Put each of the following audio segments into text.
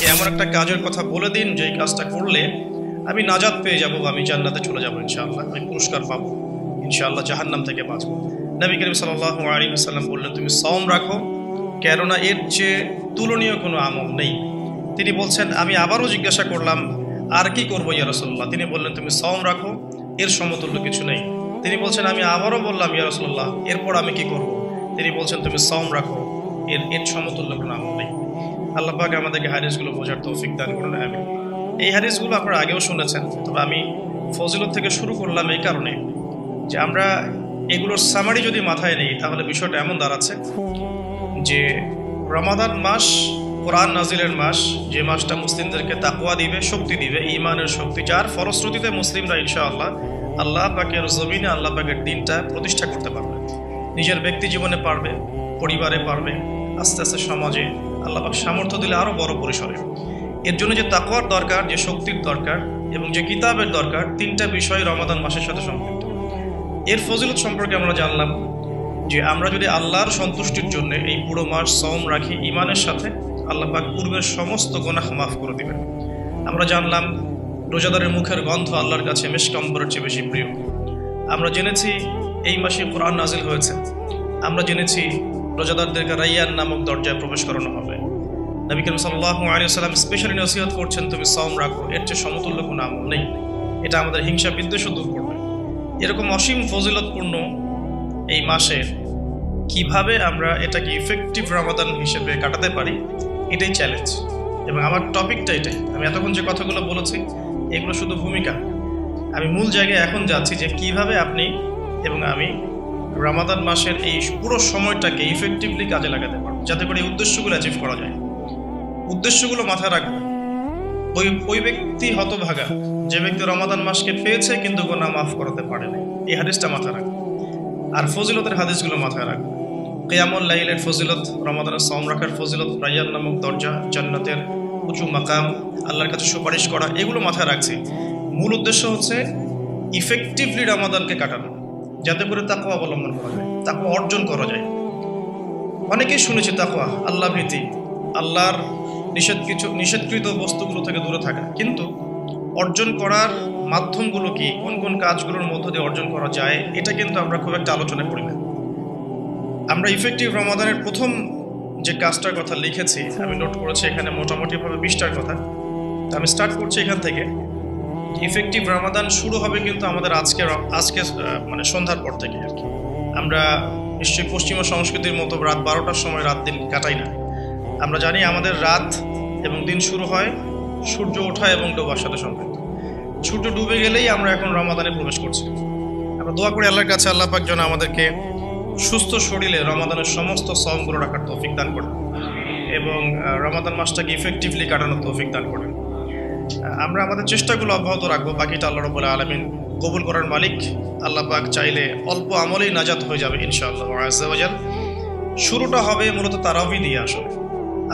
এমন একটা কাজের কথা বলে দিন যেই কাজটা করলে আমি নাজাত পেয়ে যাব, আমি জান্নাতে চলে যাব ইনশাআল্লাহ, আমি পুরস্কার পাবো ইনশাআল্লাহ, জাহান্নাম থেকে বাঁচবো। নবী করিম সাল্লাল্লাহু আলাইহি ওয়াসাল্লাম বললেন, তুমি সাওম রাখো, কেননা এর চেয়ে তুলনীয় কোনো আমল নেই। তিনি বলছেন, আমি আবারও জিজ্ঞাসা করলাম, আর কি করবো ইয়া রাসূলুল্লাহ? তিনি বললেন, তুমি সাওম রাখো, এর সমতুল্য কিছু নেই। তিনি বলছেন, আমি আবারও বললাম, ইয়া রাসূলুল্লাহ, এরপর আমি কি করব? তিনি বলছেন, তুমি সাওম রাখো, এর সমতুল্য কোনো আমল নেই। আল্লাহ পাক আমাদেরকে হাদিসগুলো বোঝার তৌফিক দান করুন, আমিন। এই হাদিসগুলো আপনারা আগেও শুনেছেন, তবে আমি ফজিলত থেকে শুরু করলাম এই কারণে যে আমরা এগুলোর সামারি যদি মাথায় নেই তাহলে বিষয়টা এমন দাঁড়াচ্ছে যে রমাদান মাস কোরআন নাজিলের মাস, যে মাসটা মুসলিমদেরকে তাকওয়া দিবে, শক্তি দিবে, ঈমানের শক্তি, যার ফলশ্রুতিতে মুসলিমরা ইনশাআল্লাহ আল্লাহ পাকের জমিনে আল্লাহ পাকের দ্বীনটা প্রতিষ্ঠা করতে পারবে, নিজের ব্যক্তি জীবনে পারবে, পরিবারে পারবে, আস্তে আস্তে সমাজে আল্লাহ পাক সামর্থ্য দিলে আরও বড় পরিসরে। এর জন্য যে তাকওয়ার দরকার, যে শক্তির দরকার এবং যে কিতাবের দরকার, তিনটা বিষয় রমাদান মাসের সাথে সম্পৃক্ত। এর ফজিলত সম্পর্কে আমরা জানলাম যে আমরা যদি আল্লাহর সন্তুষ্টির জন্য এই পুরো মাস সাওম রাখি ঈমানের সাথে, আল্লাহ পাক পূর্বের সমস্ত গুনাহ মাফ করে দিবেন। আমরা জানলাম রোজাদারের মুখের গন্ধ আল্লাহর কাছে মিশক আম্বরের চেয়ে বেশি প্রিয়। আমরা জেনেছি এই মাসে কোরআন নাজিল হয়েছে। আমরা জেনেছি রোজাদারদেরকে রাইয়ান নামক দরজায় প্রবেশ করানো হবে। নবী করিম সাল্লাল্লাহু আলাইহি ওয়াসাল্লাম স্পেশালি নসিহত করছেন, তুমি সাওম রাখো, এর চেয়ে সমতুল্য কোনো আমল নেই। এটা আমাদের হিংসা বিদ্বেষও দূর করবে। এরকম অসীম ফজিলতপূর্ণ এই মাসে কিভাবে আমরা এটাকে ইফেক্টিভ রমাদান হিসেবে কাটাতে পারি, এটাই চ্যালেঞ্জ। এবং আমার টপিকটা এটাই। আমি এতক্ষণ যে কথাগুলো বলেছি এগুলো শুধু ভূমিকা। আমি মূল জায়গায় এখন যাচ্ছি যে কিভাবে আপনি এবং আমি রমাদান মাসের এই পুরো সময়টাকে ইফেক্টিভলি কাজে লাগাতে পারবো, যাতে করে এই উদ্দেশ্যগুলো অ্যাচিভ করা যায়। উদ্দেশ্যগুলো মাথায় রাখবে। ওই ব্যক্তি হতভাগা যে ব্যক্তি রমাদান মাসকে পেয়েছে কিন্তু গুনাহ মাফ করাতে পারে না, এই হাদিসটা মাথায় রাখবে। আর ফজিলতের হাদিসগুলো মাথায় রাখবে। কিয়ামুল লাইলের ফজিলত, রমাদানের সাওম রাখার ফজিলত, রাইয়ান নামক দরজা, জান্নাতের উঁচু মাকাম, আল্লাহর কাছে সুপারিশ করা, এগুলো মাথায় রাখছি। মূল উদ্দেশ্য হচ্ছে ইফেক্টিভলি রমাদানকে কাটানো, যাতে করে তাকওয়া অবলম্বন করা যায়, তাকওয়া অর্জন করা যায়। অনেকেই শুনেছি তাকওয়া, আল্লাহ ভীতি, আল্লাহর নিষেধকৃত বস্তুগুলো থেকে দূরে থাকা, কিন্তু অর্জন করার মাধ্যমগুলো কি, কোন কোন কাজগুলোর মধ্য দিয়ে অর্জন করা যায়, এটা কিন্তু আমরা খুব একটা আলোচনা করি না। আমরা ইফেক্টিভ রমাদানের প্রথম যে কাজটার কথা লিখেছি, আমি নোট করেছি এখানে মোটামুটিভাবে 20টার কথা। আমি স্টার্ট করছি এখান থেকে। ইফেক্টিভ রমাদান শুরু হবে কিন্তু আমাদের আজকে মানে সন্ধ্যার পর থেকে আর কি। আমরা নিশ্চয়ই পশ্চিমা সংস্কৃতির মতো রাত 12টার সময় রাত দিন কাটাই না। আমরা জানি আমাদের রাত এবং দিন শুরু হয় সূর্য ওঠা এবং ডোবার সাথে সম্পৃক্ত। সূর্য ডুবে গেলেই আমরা এখন রমাদানে প্রবেশ করছি। আমরা দোয়া করি আল্লাহর কাছে, আল্লাহ পাক যেন আমাদেরকে সুস্থ শরীরে রমাদানের সমস্ত সাওমগুলো রাখার তৌফিক দান করেন এবং রমাদান মাসটাকে ইফেক্টিভলি কাটানোর তৌফিক দান করেন। আমরা আমাদের চেষ্টাগুলো অব্যাহত রাখবো, বাকিটা আল্লাহ রাব্বুল আলামিন কবুল করার মালিক। আল্লাহ পাক চাইলে অল্প আমলেই নাজাত হয়ে যাবে ইনশাআল্লাহ আযজা ওয়া জাল। শুরুটা হবে মূলত তারাবি দিয়ে। আসলে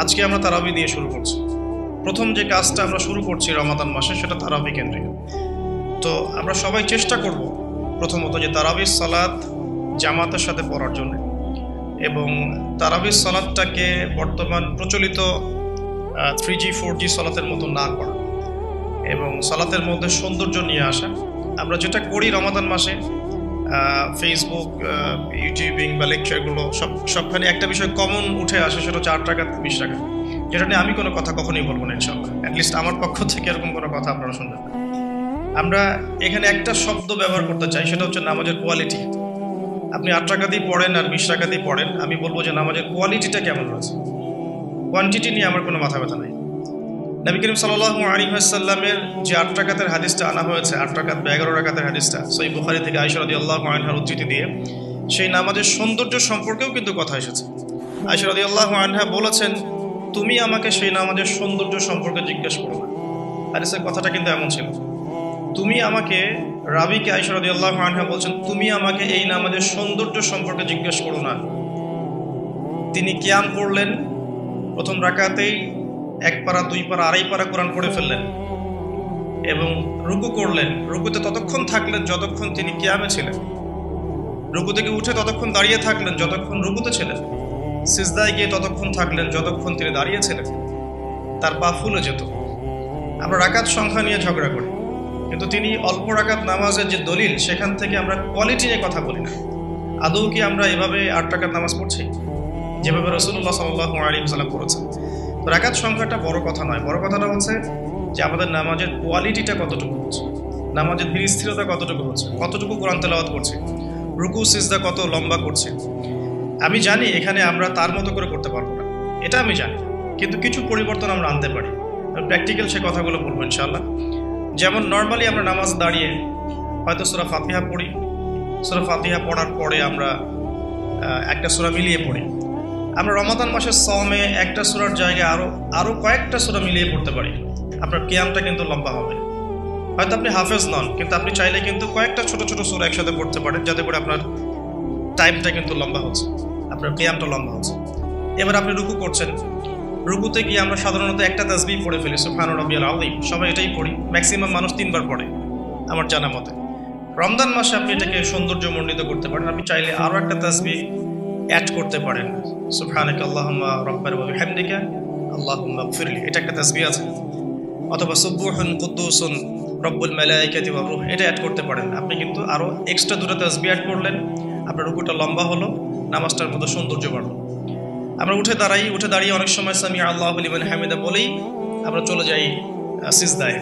আজকে আমরা তারাবি দিয়ে শুরু করছি। প্রথম যে কাজটা আমরা শুরু করছি রমাদান মাসে, সেটা তারাবি কেন্দ্রিক। তো আমরা সবাই চেষ্টা করব প্রথমত যে তারাবির সালাত জামাতের সাথে পড়ার জন্য, এবং তারাবির সালাতটাকে বর্তমান প্রচলিত 3G 4G সালাতের মতো না করা এবং সালাতের মধ্যে সৌন্দর্য নিয়ে আসা। আমরা যেটা করি রমাদান মাসে, ফেসবুক, ইউটিউবিং বা লেকচারগুলো সবখানে একটা বিষয় কমন উঠে আসে, সেটা 4 টাকা 20 টাকা, যেটা নিয়ে আমি কোনো কথা কখনোই বলবো না ইনশাআল্লাহ। অ্যাটলিস্ট আমার পক্ষ থেকে এরকম কোনো কথা আপনারা শুনবেন না। আমরা এখানে একটা শব্দ ব্যবহার করতে চাই, সেটা হচ্ছে নামাজের কোয়ালিটি। আপনি 8 টাকা দিয়ে পড়েন আর 20 টাকা দিয়ে পড়েন, আমি বলবো যে নামাজের কোয়ালিটিটা কেমন রয়েছে। কোয়ান্টিটি নিয়ে আমার কোনো মাথা ব্যথা নাই। নবী করিম সাল্লাল্লাহু আলাইহি ওয়াসাল্লামের যে 8 রাকাতের হাদিসটা আনা হয়েছে, 8 রাকাত বা 11 রাকাতের হাদিসটা সহিহ বুখারী থেকে আয়েশা রাদিয়াল্লাহু আনহার উদ্ধৃতি দিয়ে, সেই নামাজের সৌন্দর্য সম্পর্কেও কিন্তু কথা এসেছে। আয়েশা রাদিয়াল্লাহু আনহা বলেছেন, তুমি আমাকে সেই নামাজের সৌন্দর্য সম্পর্কে জিজ্ঞেস করো না। হাদিসের কথাটা কিন্তু এমন ছিল, তুমি আমাকে, রাবিকে আয়েশা রাদিয়াল্লাহু আনহা বলছেন, তুমি আমাকে এই নামাজের সৌন্দর্য সম্পর্কে জিজ্ঞেস করো না। তিনি কিয়াম করলেন, প্রথম রাকাতেই 1 পারা 2 পারা 2.5 পারা কোরআন পড়ে ফেললেন এবং রুকু করলেন। রুকুতে ততক্ষণ থাকলেন যতক্ষণ তিনি কিয়ামে ছিলেন। রুকু থেকে উঠে ততক্ষণ দাঁড়িয়ে থাকলেন যতক্ষণ রুকুতে ছিলেন। সিজদায় গিয়ে ততক্ষণ থাকলেন যতক্ষণ তিনি দাঁড়িয়ে ছিলেন। তার পা ফুলে যেত। আমরা রাকাত সংখ্যা নিয়ে ঝগড়া করি, কিন্তু তিনি অল্প রাকাত নামাজের যে দলিল, সেখান থেকে আমরা কোয়ালিটি নিয়ে কথা বলি না। আদৌ কি আমরা এভাবে 8 রাকাত নামাজ পড়ছি যেভাবে রাসূলুল্লাহ সাল্লাল্লাহু আলাইহি ওয়াসাল্লাম করেছেন? তো রাকাত সংখ্যাটা বড় কথা নয়, বড় কথাটা হচ্ছে যে আমাদের নামাজের কোয়ালিটিটা কতটুকু হচ্ছে, নামাজের ধীর স্থিরতা কতটুকু হচ্ছে, কতটুকু কোরআন তেলাওয়াত করছি, রুকু সিজদা কত লম্বা করছি। আমি জানি এখানে আমরা তার মতো করে করতে পারবো না, এটা আমি জানি, কিন্তু কিছু পরিবর্তন আমরা আনতে পারি। প্র্যাকটিক্যাল সে কথাগুলো বলবো ইনশাআল্লাহ। যেমন নর্মালি আমরা নামাজ দাঁড়িয়ে হয়তো সূরা ফাতিহা পড়ি, সূরা ফাতিহা পড়ার পরে আমরা একটা সূরা মিলিয়ে পড়ি। আমরা রমাদান মাসের সওমে একটা সূরার জায়গায় আরও কয়েকটা সূরা মিলিয়ে পড়তে পারি। আপনার কিয়ামটা কিন্তু লম্বা হবে। হয়তো আপনি হাফেজ নন, কিন্তু আপনি চাইলে কিন্তু কয়েকটা ছোট ছোট সূরা একসাথে পড়তে পারেন, যাতে করে আপনার টাইমটা কিন্তু লম্বা হচ্ছে, আপনার কিয়ামটা লম্বা হচ্ছে। এবার আপনি রুকু করছেন, রুকুতে গিয়ে আমরা সাধারণত একটা তাসবিহ পড়ে ফেলি, সুবহান রাব্বিয়াল আযীম, সবাই এটাই পড়ি। ম্যাক্সিমাম মানুষ 3 বার পড়ে আমার জানা মতে। রমজান মাসে আপনি এটাকে সৌন্দর্যমণ্ডিত করতে পারেন, আপনি চাইলে আরও একটা তাসবিহ অ্যাড করতে পারেন, সুবহানাকা আল্লাহুম্মা রাব্বানা ওয়া বিহামদিকা আল্লাহুম্মা গফিরলি, এটা একটা তাসবিহ আছে। অথবা সুবহুন কুদ্দুসুন রব্বুল মালাইকাতি ওয়ার রূহ, এটা অ্যাড করতে পারেন। আপনি কিন্তু আরও এক্সট্রা 2টা তাসবিহ অ্যাড করলেন, আপনার রুকুটা লম্বা হলো, নামাজটার মধ্যে সৌন্দর্য বাড়লো। আমরা উঠে দাঁড়িয়ে অনেক সময় সামি আল্লাহু লিমান হামিদা বলেই আমরা চলে যাই সিজদায়।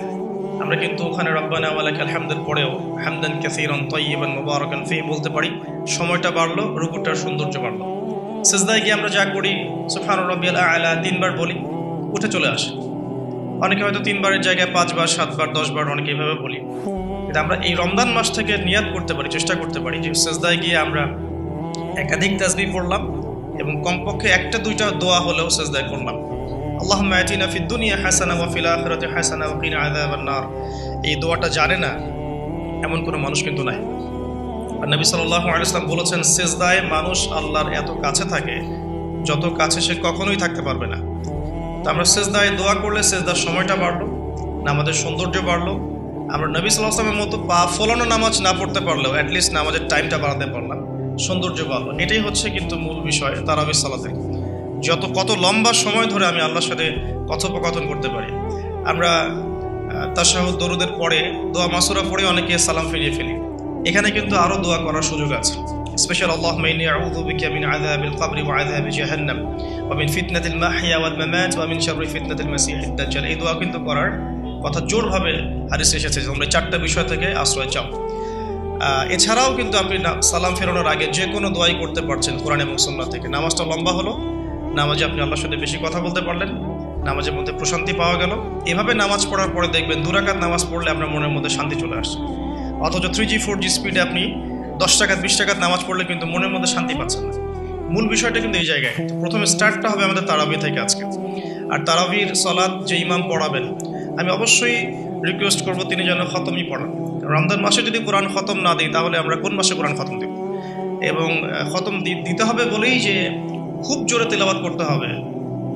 আমরা কিন্তু ওখানে রব্বানা ওয়া লাকাল হামদুর পরেও হামদান কাসীরান তাইয়িবান মুবারাকান ফিহি বলতে পারি, সময়টা বাড়লো, রুকুটার সৌন্দর্য বাড়লো। সিজদায় গিয়ে আমরা যা করি সুবহান রাব্বিয়াল আ'লা 3 বার বলি, উঠে চলে আসে। অনেকে হয়তো 3 বারের জায়গায় 5 বার, 7 বার, 10 বার অনেকে এইভাবে বলি। কিন্তু আমরা এই রমজান মাস থেকে নিয়াত করতে পারি, চেষ্টা করতে পারি যে সিজদায় গিয়ে আমরা একাধিক তাসবিহ পড়লাম এবং কমপক্ষে 1-2টা দোয়া হলেও সিজদায় করলাম। আল্লাহুম্মা আতিনা ফিদ দুনিয়া হাসানা ওয়া ফিল আখিরাতি হাসানা ওয়া কিনা আযাবান নার। এই দোয়াটা জানে না এমন কোনো মানুষ কিন্তু নাই। আর নবী সাল্লাল্লাহু আলাইহি ওয়াসাল্লাম বলেছেন, সিজদায় মানুষ আল্লাহর এত কাছে থাকে যত কাছে সে কখনোই থাকতে পারবে না। তো আমরা সিজদায় দোয়া করলে সিজদার সময়টা বাড়লো, নামাজের সৌন্দর্য বাড়লো। আমরা নবী সাল্লাল্লাহু আলাইহি ওয়াসাল্লামের মতো পা ফলানো নামাজ না পড়তে পারলেও অ্যাটলিস্ট নামাজের টাইমটা বাড়াতে পারলাম, সৌন্দর্য বাড়লো। এটাই হচ্ছে কিন্তু মূল বিষয় তারাবির সালাতে। কত লম্বা সময় ধরে আমি আল্লাহর সাথে কথোপকথন করতে পারি। আমরা তাশাহুদ দরুদের পরে দোয়া মাসুরা পড়ে অনেকে সালাম ফিরিয়ে ফেলি। এখানে কিন্তু আরও দোয়া করার সুযোগ আছে। স্পেশাল আল্লাহুম্মা ইন্নী আউযু বিকা মিন আযাবিল কবরি ওয়া আযাবি জাহান্নাম ওয়া মিন ফিতনাতিল মাহইয়া ওয়াল মামাত ওয়া মিন শাররি ফিতনাতিল মাসিহিদ দাজ্জাল। এই দোয়া কিন্তু করার কথা জোরভাবে হাদিসে এসেছে যে তোমরা 4টা বিষয় থেকে আশ্রয় চাও। এছাড়াও কিন্তু আপনি সালাম ফেরানোর আগে যে কোনো দোয়াই করতে পারছেন কোরআন এবং সুন্নাহ থেকে। নামাজটা লম্বা হলো, নামাজে আপনি আল্লাহর সাথে বেশি কথা বলতে পারলেন, নামাজের মধ্যে প্রশান্তি পাওয়া গেল। এভাবে নামাজ পড়ার পরে দেখবেন 2 রাকাত নামাজ পড়লে আপনার মনের মধ্যে শান্তি চলে আসছে। অথচ 3G 4G স্পিডে আপনি 10 রাকাত 20 রাকাত নামাজ পড়লে কিন্তু মনের মধ্যে শান্তি পাচ্ছেন না। মূল বিষয়টা কিন্তু এই জায়গায়। প্রথমে স্টার্টটা হবে আমাদের তারাবি থেকে আজকে। আর তারাবির সালাত যে ইমাম পড়াবেন, আমি অবশ্যই রিকোয়েস্ট করব তিনি যেন খতমই পড়ান। রমজান মাসে যদি কোরআন খতম না দিই, তাহলে আমরা কোন মাসে কোরআন খতম দেব? এবং খতম দিতে হবে বলেই যে খুব জোরে তেলাওয়াত করতে হবে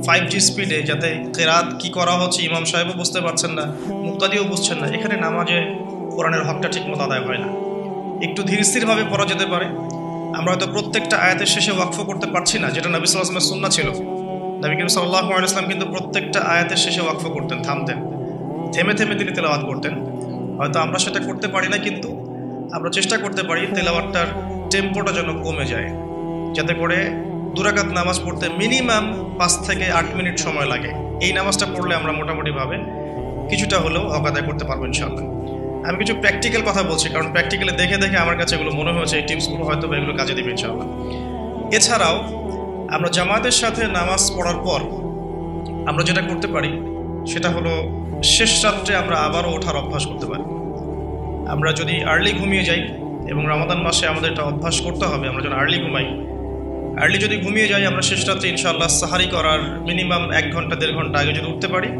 5G স্পিডে, যাতে কেরাত কি করা হচ্ছে ইমাম সাহেবও বুঝতে পারছেন না, মুক্তাদিও বুঝছেন না। এখানে নামাজে কোরআনের হকটা ঠিকমতো আদায় হয় না। একটু ধীর স্থিরভাবে পড়া যেতে পারে। আমরা হয়তো প্রত্যেকটা আয়াতের শেষে ওয়াকফ করতে পারছি না, যেটা নবী সাল্লাল্লাহু আলাইহি ওয়াসাল্লামের সুন্নাহ ছিল। নবী করিম সাল্লাল্লাহু আলাইহি ওয়াসাল্লাম কিন্তু প্রত্যেকটা আয়াতের শেষে ওয়াকফ করতেন, থামতেন, থেমে থেমে তিনি তেলাওয়াত করতেন। হয়তো আমরা সেটা করতে পারি না, কিন্তু আমরা চেষ্টা করতে পারি তেলাওয়াতটার টেম্পোটা যেন কমে যায়, যাতে করে 2 রাকাত নামাজ পড়তে মিনিমাম 5 থেকে 8 মিনিট সময় লাগে। এই নামাজটা পড়লে আমরা মোটামুটিভাবে কিছুটা হলেও হক আদায় করতে পারবো ইনশাআল্লাহ। আমি কিছু প্র্যাকটিক্যাল কথা বলছি, কারণ প্র্যাকটিক্যালি দেখে আমার কাছে এগুলো মনে হয়েছে এই টিপসগুলো হয়তো এগুলো কাজে দেবে ইনশাআল্লাহ। এছাড়াও আমরা জামাতের সাথে নামাজ পড়ার পর আমরা যেটা করতে পারি সেটা হলো শেষ রাত্রে আমরা আবারও ওঠার অভ্যাস করতে পারি। আমরা যদি আর্লি ঘুমিয়ে যাই, এবং রমাদান মাসে আমাদের এটা অভ্যাস করতে হবে, আমরা যেন আর্লি ঘুমাই। আর্লি যদি ঘুমিয়ে যাই, আমরা শেষ রাত্রে ইনশাআল্লাহ সাহারি করার মিনিমাম 1 ঘন্টা 1.5 ঘন্টা আগে যদি উঠতে পারি,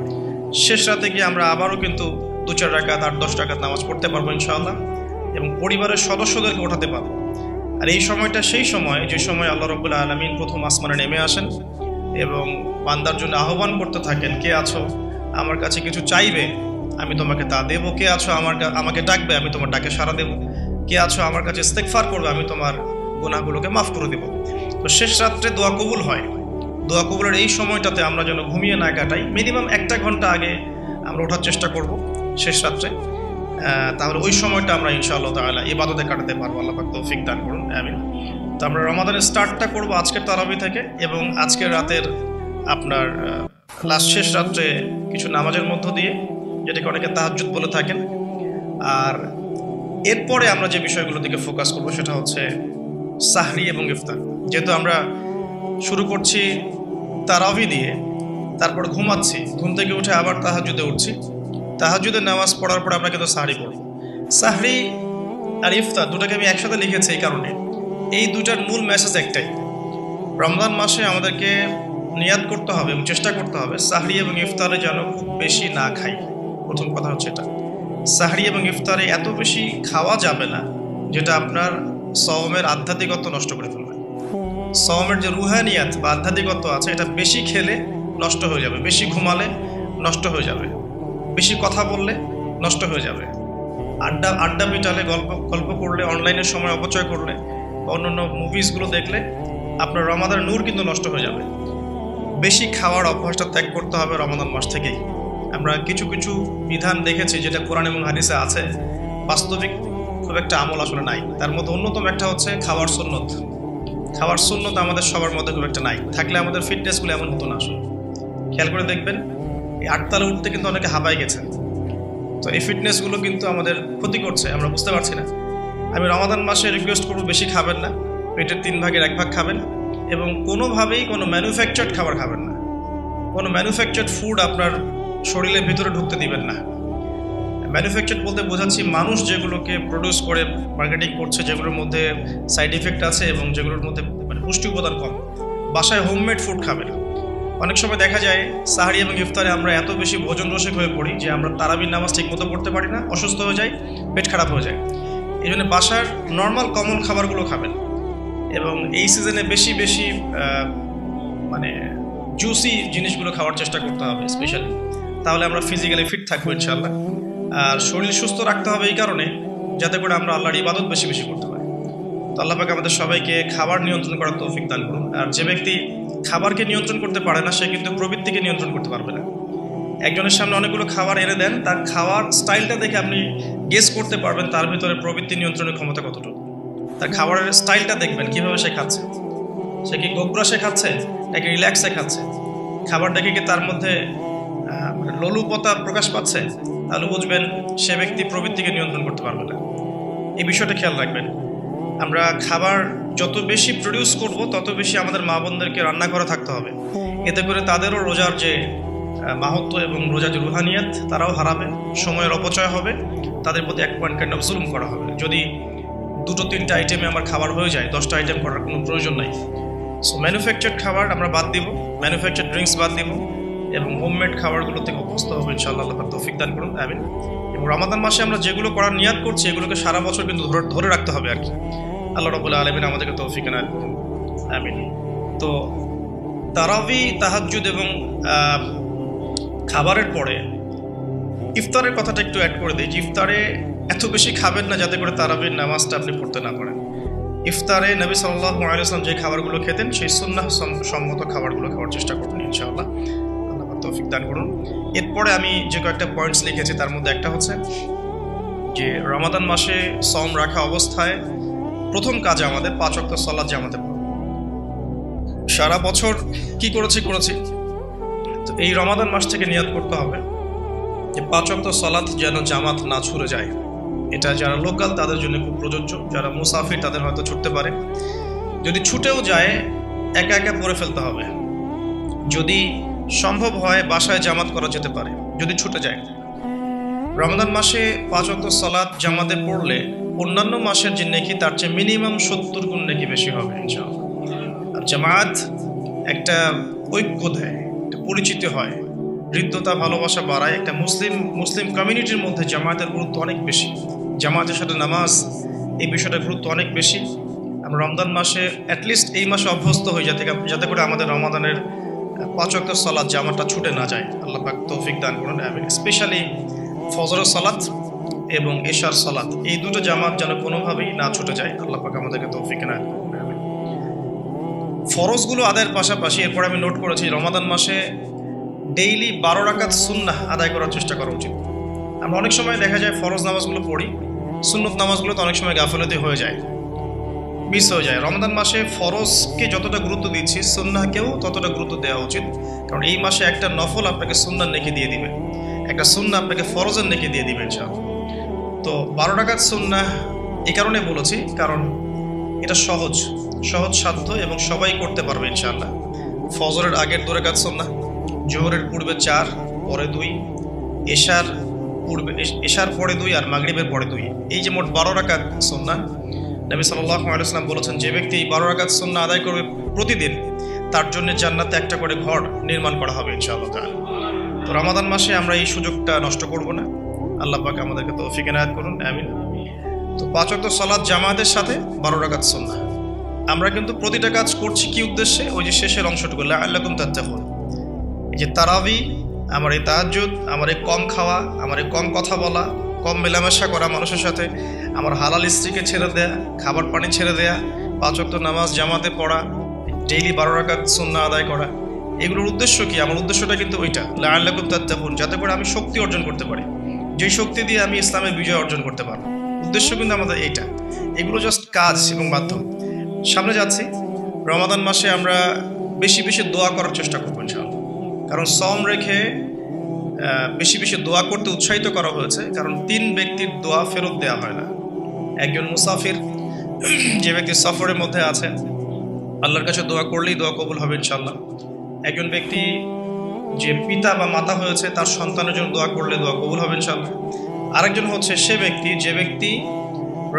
শেষ রাতে গিয়ে আমরা আবারও কিন্তু 2-4 রাকাত 8-10 রাকাত নামাজ পড়তে পারবো ইনশাআল্লাহ, এবং পরিবারের সদস্যদেরকে ওঠাতে পারবো। আর এই সময়টা সেই সময় যে সময় আল্লাহ রাব্বুল আলামিন প্রথম আসমানে নেমে আসেন এবং বান্দার জন্য আহ্বান করতে থাকেন, কে আছো আমার কাছে কিছু চাইবে, আমি তোমাকে তা দেবো। কে আছো আমাকে ডাকবে, আমি তোমার ডাকে সাড়া দেবো। কে আছো আমার কাছে ইস্তেগফার করবে, আমি তোমার গুনাহগুলোকে মাফ করে দেবো। তো শেষ রাত্রে দোয়া কবুল হয়। দোয়া কবুলের এই সময়টাতে আমরা যেন ঘুমিয়ে না কাটাই, মিনিমাম 1 ঘন্টা আগে আমরা ওঠার চেষ্টা করব শেষ রাত্রে। তাহলে ওই সময়টা আমরা ইনশাআল্লাহ তাআলা ইবাদতে কাটাতে পারবো। আল্লাহ পাক তৌফিক দান করুন, আমিন। তো আমরা রমাদানের স্টার্টটা করব আজকের তারাবি থেকে, এবং আজকের রাতের আপনার লাস্ট শেষ রাত্রে কিছু নামাজের মধ্য দিয়ে, যেটাকে অনেকে তাহাজ্জুদ বলে থাকেন। আর এরপরে আমরা যে বিষয়গুলোর দিকে ফোকাস করব সেটা হচ্ছে সাহরি এবং ইফতার। যেহেতু আমরা শুরু করছি তারাবি দিয়ে, তারপর ঘুমাচ্ছি, ঘুম থেকে উঠে আবার তাহাজ্জুদে উঠছি, তাহাজ্জুদের নামাজ পড়ার পর আমরা কিন্তু সাহরি পড়ব। সাহরি আর ইফতার দুটাকে আমি একসাথে লিখেছি এই কারণে, এই দুটার মূল মেসেজ একটাই। রমজান মাসে আমাদেরকে নিয়াত করতে হবে এবং চেষ্টা করতে হবে সাহরি এবং ইফতারে যেন খুব বেশি না খাই। প্রথম কথা হচ্ছে এটা, সাহরি এবং ইফতারে এত বেশি খাওয়া যাবে না যেটা আপনার সওমের আধ্যাত্মিকত্ব নষ্ট করে ফেলবে। সওমের যে রুহানিয়াত বা আধ্যাত্মিকত্ব আছে, এটা বেশি খেলে নষ্ট হয়ে যাবে, বেশি ঘুমালে নষ্ট হয়ে যাবে, বেশি কথা বললে নষ্ট হয়ে যাবে, আড্ডা পিটালে, গল্প করলে, অনলাইনের সময় অপচয় করলে, অন্যান্য মুভিসগুলো দেখলে আপনার রমাদানের নূর কিন্তু নষ্ট হয়ে যাবে। বেশি খাওয়ার অভ্যাসটা ত্যাগ করতে হবে রমাদান মাস থেকেই। আমরা কিছু কিছু বিধান দেখেছি যেটা কোরআন এবং হাদিসে আছে, বাস্তবিক খুব একটা আমল আসলে নাই। তার মধ্যে অন্যতম একটা হচ্ছে খাওয়ার সুন্নত। খাওয়ার সুন্নত আমাদের সবার মধ্যে খুব একটা নাই, থাকলে আমাদের ফিটনেসগুলো এমন হতো না আসলে। খেয়াল করে দেখবেন, এই 8 তলা উঠতে কিন্তু অনেকে হাঁপাই গেছে। তো এই ফিটনেসগুলো কিন্তু আমাদের ক্ষতি করছে, আমরা বুঝতে পারছি না। আমি রমাদান মাসে রিকোয়েস্ট করবো বেশি খাবেন না, পেটের 3 ভাগের 1 ভাগ খাবেন, এবং কোনোভাবেই কোনো ম্যানুফ্যাকচার্ড খাবার খাবেন না। কোনো ম্যানুফ্যাকচার্ড ফুড আপনার শরীরের ভিতরে ঢুকতে দিবেন না। ম্যানুফ্যাকচার্ড বলতে বোঝাচ্ছি মানুষ যেগুলোকে প্রডিউস করে মার্কেটিং করছে, যেগুলোর মধ্যে সাইড ইফেক্ট আছে এবং যেগুলোর মধ্যে মানে পুষ্টি উপাদান কম। বাসায় হোমমেড ফুড খাবেন। অনেক সময় দেখা যায় সাহরি এবং ইফতারে আমরা এত বেশি ভোজন রসিক হয়ে পড়ি যে আমরা তারাবির নামাজ ঠিক মতো পড়তে পারি না, অসুস্থ হয়ে যাই, পেট খারাপ হয়ে যায়। এই জন্য বাসার নর্মাল কমন খাবারগুলো খাবেন, এবং এই সিজনে বেশি বেশি মানে জুসি জিনিসগুলো খাওয়ার চেষ্টা করতে হবে স্পেশালি। তাহলে আমরা ফিজিক্যালি ফিট থাকবো ইনশাআল্লাহ। আর শরীর সুস্থ রাখতে হবে এই কারণে, যাতে করে আমরা আল্লাহর ইবাদত বেশি বেশি করতে পারি। তো আল্লাহ পাক আমাদের সবাইকে খাবার নিয়ন্ত্রণ করার তৌফিক দান করুন। আর যে ব্যক্তি খাবারকে নিয়ন্ত্রণ করতে পারে না, সে কিন্তু প্রবৃত্তিকে নিয়ন্ত্রণ করতে পারবে না। একজনের সামনে অনেকগুলো খাবার এনে দেন, তার খাওয়ার স্টাইলটা দেখে আপনি গেস করতে পারবেন তার ভিতরে প্রবৃত্তি নিয়ন্ত্রণের ক্ষমতা কতটুকু। তার খাবারের স্টাইলটা দেখবেন, কিভাবে সে খাচ্ছে, সে কি গোগ্রাসে খাচ্ছে নাকি রিল্যাক্সে খাচ্ছে, খাবার দেখে কি তার মধ্যে লোলুপতা প্রকাশ পাচ্ছে, তাহলে বুঝবেন সে ব্যক্তি প্রবৃত্তিকে নিয়ন্ত্রণ করতে পারবে না। এই বিষয়টা খেয়াল রাখবেন। আমরা খাবার যত বেশি প্রডিউস করব তত বেশি আমাদের মা বোনদেরকে রান্না করা থাকতে হবে। এতে করে তাদেরও রোজার যে মাহাত্ম্য এবং রোজার যে রুহানিয়াত তারাও হারাবে, সময়ের অপচয় হবে, তাদের প্রতি এক পয়েন্ট কাইন্ড অফ জুলুম করা হবে। যদি 2-3টা আইটেমে আমার খাবার হয়ে যায়, 10টা আইটেম করার কোনো প্রয়োজন নাই। সো ম্যানুফ্যাকচার্ড খাবার আমরা বাদ দিব, ম্যানুফ্যাকচার্ড ড্রিঙ্কস বাদ দিব, এবং হোমমেড খাবারগুলো থেকে অভ্যস্ত হবে ইনশাআল্লাহ। আল্লাহ পাক তৌফিক দান করুন, আমিন। এবং রমাদান মাসে আমরা যেগুলো করার নিয়াত করছি এগুলোকে সারা বছর কিন্তু ধরে রাখতে হবে আর কি। আল্লাহ রাব্বুল আলামিন আমাদেরকে তৌফিক দান করুন, আমিন। তো তারাবি, তাহাজ্জুদ এবং খাবারের পরে ইফতারের কথাটা একটু অ্যাড করে দিই। ইফতারে এত বেশি খাবেন না যাতে করে তারাবির নামাজটা আপনি পড়তে না পারেন। ইফতারে নবী সাল্লাল্লাহু আলাইহি ওয়াসাল্লাম যে খাবারগুলো খেতেন সেই সুন্নাহ সম্মত খাবারগুলো খাওয়ার চেষ্টা করবেন ইনশাআল্লাহ। আল্লাহ পাক তৌফিক দান করুন। এরপরে আমি যে কয়েকটা পয়েন্টস লিখেছি তার মধ্যে একটা হচ্ছে যে রমাদান মাসে সওম রাখা অবস্থায় প্রথম কাজ আমাদের 5 ওয়াক্ত সালাত জামাতে পড়া। সারা বছর কি করেছি, তো এই রমাদান মাস থেকে নিয়াত করতে হবে যে 5 ওয়াক্ত সালাত যেন জামাত না ছুটে যায়। এটা যারা লোকাল তাদের জন্য খুব প্রযোজ্য, যারা মুসাফির তাদের হয়তো ছুটতে পারে। যদি ছুটেও যায় একা একা পড়ে ফেলতে হবে। যদি সম্ভব হয় বাসায় জামাত করা যেতে পারে যদি ছুটে যায়। রমাদান মাসে 5 ওয়াক্ত সালাত জামাতে পড়লে অন্যান্য মাসের যে নেকি তার চেয়ে মিনিমাম 70 গুণ নেকি বেশি হবে ইনশাআল্লাহ। আর জামাত একটা ঐক্য দেয়, একটা পরিচিতি হয়, হৃদ্যতা, ভালোবাসা বাড়ায়। একটা মুসলিম কমিউনিটির মধ্যে জামায়াতের গুরুত্ব অনেক বেশি, জামায়াতের সাথে নামাজ এই বিষয়টার গুরুত্ব অনেক বেশি। আমরা রমজান মাসে অ্যাটলিস্ট এই মাসে অভ্যস্ত হই যাতে করে আমাদের রমাদানের 5 ওয়াক্ত সালাত জামাতটা ছুটে না যায়। আল্লাহ পাক তৌফিক দান করুন, আমিন। স্পেশালি ফজরের সালাত এবং এশার সালাত, এই দুটো জামাত যেন কোনোভাবেই না ছুটে যায়। আল্লাহ পাক আমাদেরকে তৌফিক দান করুন, আমিন। ফরজগুলো আদায়ের পাশাপাশি এরপর আমি নোট করেছি রমাদান মাসে ডেইলি 12 রাকাত সুন্নাহ আদায় করার চেষ্টা করা উচিত। আমরা অনেক সময় দেখা যায় ফরজ নামাজগুলো পড়ি, সুন্নত নামাজগুলো তো অনেক সময় গাফিলতি হয়ে যায়, মিস হয়ে যায়। রমাদান মাসে ফরজকে যতটা গুরুত্ব দিচ্ছি সুন্নাহকেও ততটা গুরুত্ব দেওয়া উচিত, কারণ এই মাসে একটা নফল আপনাকে সুন্নাহ নেকি দিয়ে দিবে, একটা সুন্নাহ আপনাকে ফরজের নেকি দিয়ে দিবে ইনশাআল্লাহ। তো 12 রাকাত সুন্নাহ এই কারণে বলেছি কারণ এটা সহজ সাধ্য এবং সবাই করতে পারবে ইনশাআল্লাহ। ফজরের আগের 2 রাকাত সুন্নাহ, জোহরের পূর্বে 4 পরে 2, এশার পরে 2 আর মাগরিবের পরে 2, এই যে মোট 12 রাকাত সুন্নাহ। নবী সাল্লাল্লাহু আলাইহি ওয়াসাল্লাম বলেছেন যে ব্যক্তি 12 রাকাত সুন্নাহ আদায় করবে প্রতিদিন, তার জন্য জান্নাতে একটা করে ঘর নির্মাণ করা হবে ইনশাআল্লাহ তাআলা। তো রমাদান মাসে আমরা এই সুযোগটা নষ্ট করব না, আল্লাহ পাক আমাদেরকে তৌফিক এনায়েত করুন, আমিন। তো 5 ওয়াক্ত সালাত জামাতের সাথে 12 রাকাত সুন্নাহ। আমরা কিন্তু প্রতিটা কাজ করছি কি উদ্দেশ্যে? ওই যে শেষের অংশটুকু লাআল্লাকুম তাত্তাকুন, এই যে তারাবি, আমার এই তাহাজ্জুদ, আমার এই কম খাওয়া, আমার এই কম কথা বলা, কম মেলামেশা করা মানুষের সাথে, আমার হালাল স্ত্রীকে ছেড়ে দেয়া, খাবার পানি ছেড়ে দেয়া, 5 ওয়াক্ত নামাজ জামাতে পড়া, ডেইলি 12 রাকাত সুন্নাহ আদায় করা, এগুলোর উদ্দেশ্য কি? আমার উদ্দেশ্যটা কিন্তু ওইটা, লাআল্লাকুম তাত্তাকুন, যাতে করে আমি শক্তি অর্জন করতে পারি, যেই শক্তি দিয়ে আমি ইসলামের বিজয় অর্জন করতে পারবো। উদ্দেশ্য কিন্তু আমাদের এইটা, এগুলো জাস্ট কাজ এবং মাধ্যম। সামনে যাচ্ছি, রমাদান মাসে আমরা বেশি বেশি দোয়া করার চেষ্টা করবো ইনশাআল্লাহ, কারণ সওম রেখে বেশি বেশি দোয়া করতে উৎসাহিত করা হয়েছে, কারণ 3 ব্যক্তির দোয়া ফেরত দেওয়া হয় না। একজন মুসাফির, যে ব্যক্তি সফরের মধ্যে আছে, আল্লাহর কাছে দোয়া করলেই দোয়া কবুল হবে ইনশাআল্লাহ। একজন ব্যক্তি যে পিতা বা মাতা হয়েছে, তার সন্তানের জন্য দোয়া করলে দোয়া কবুল হবে ইনশাআল্লাহ। আরেকজন হচ্ছে সে ব্যক্তি যে ব্যক্তি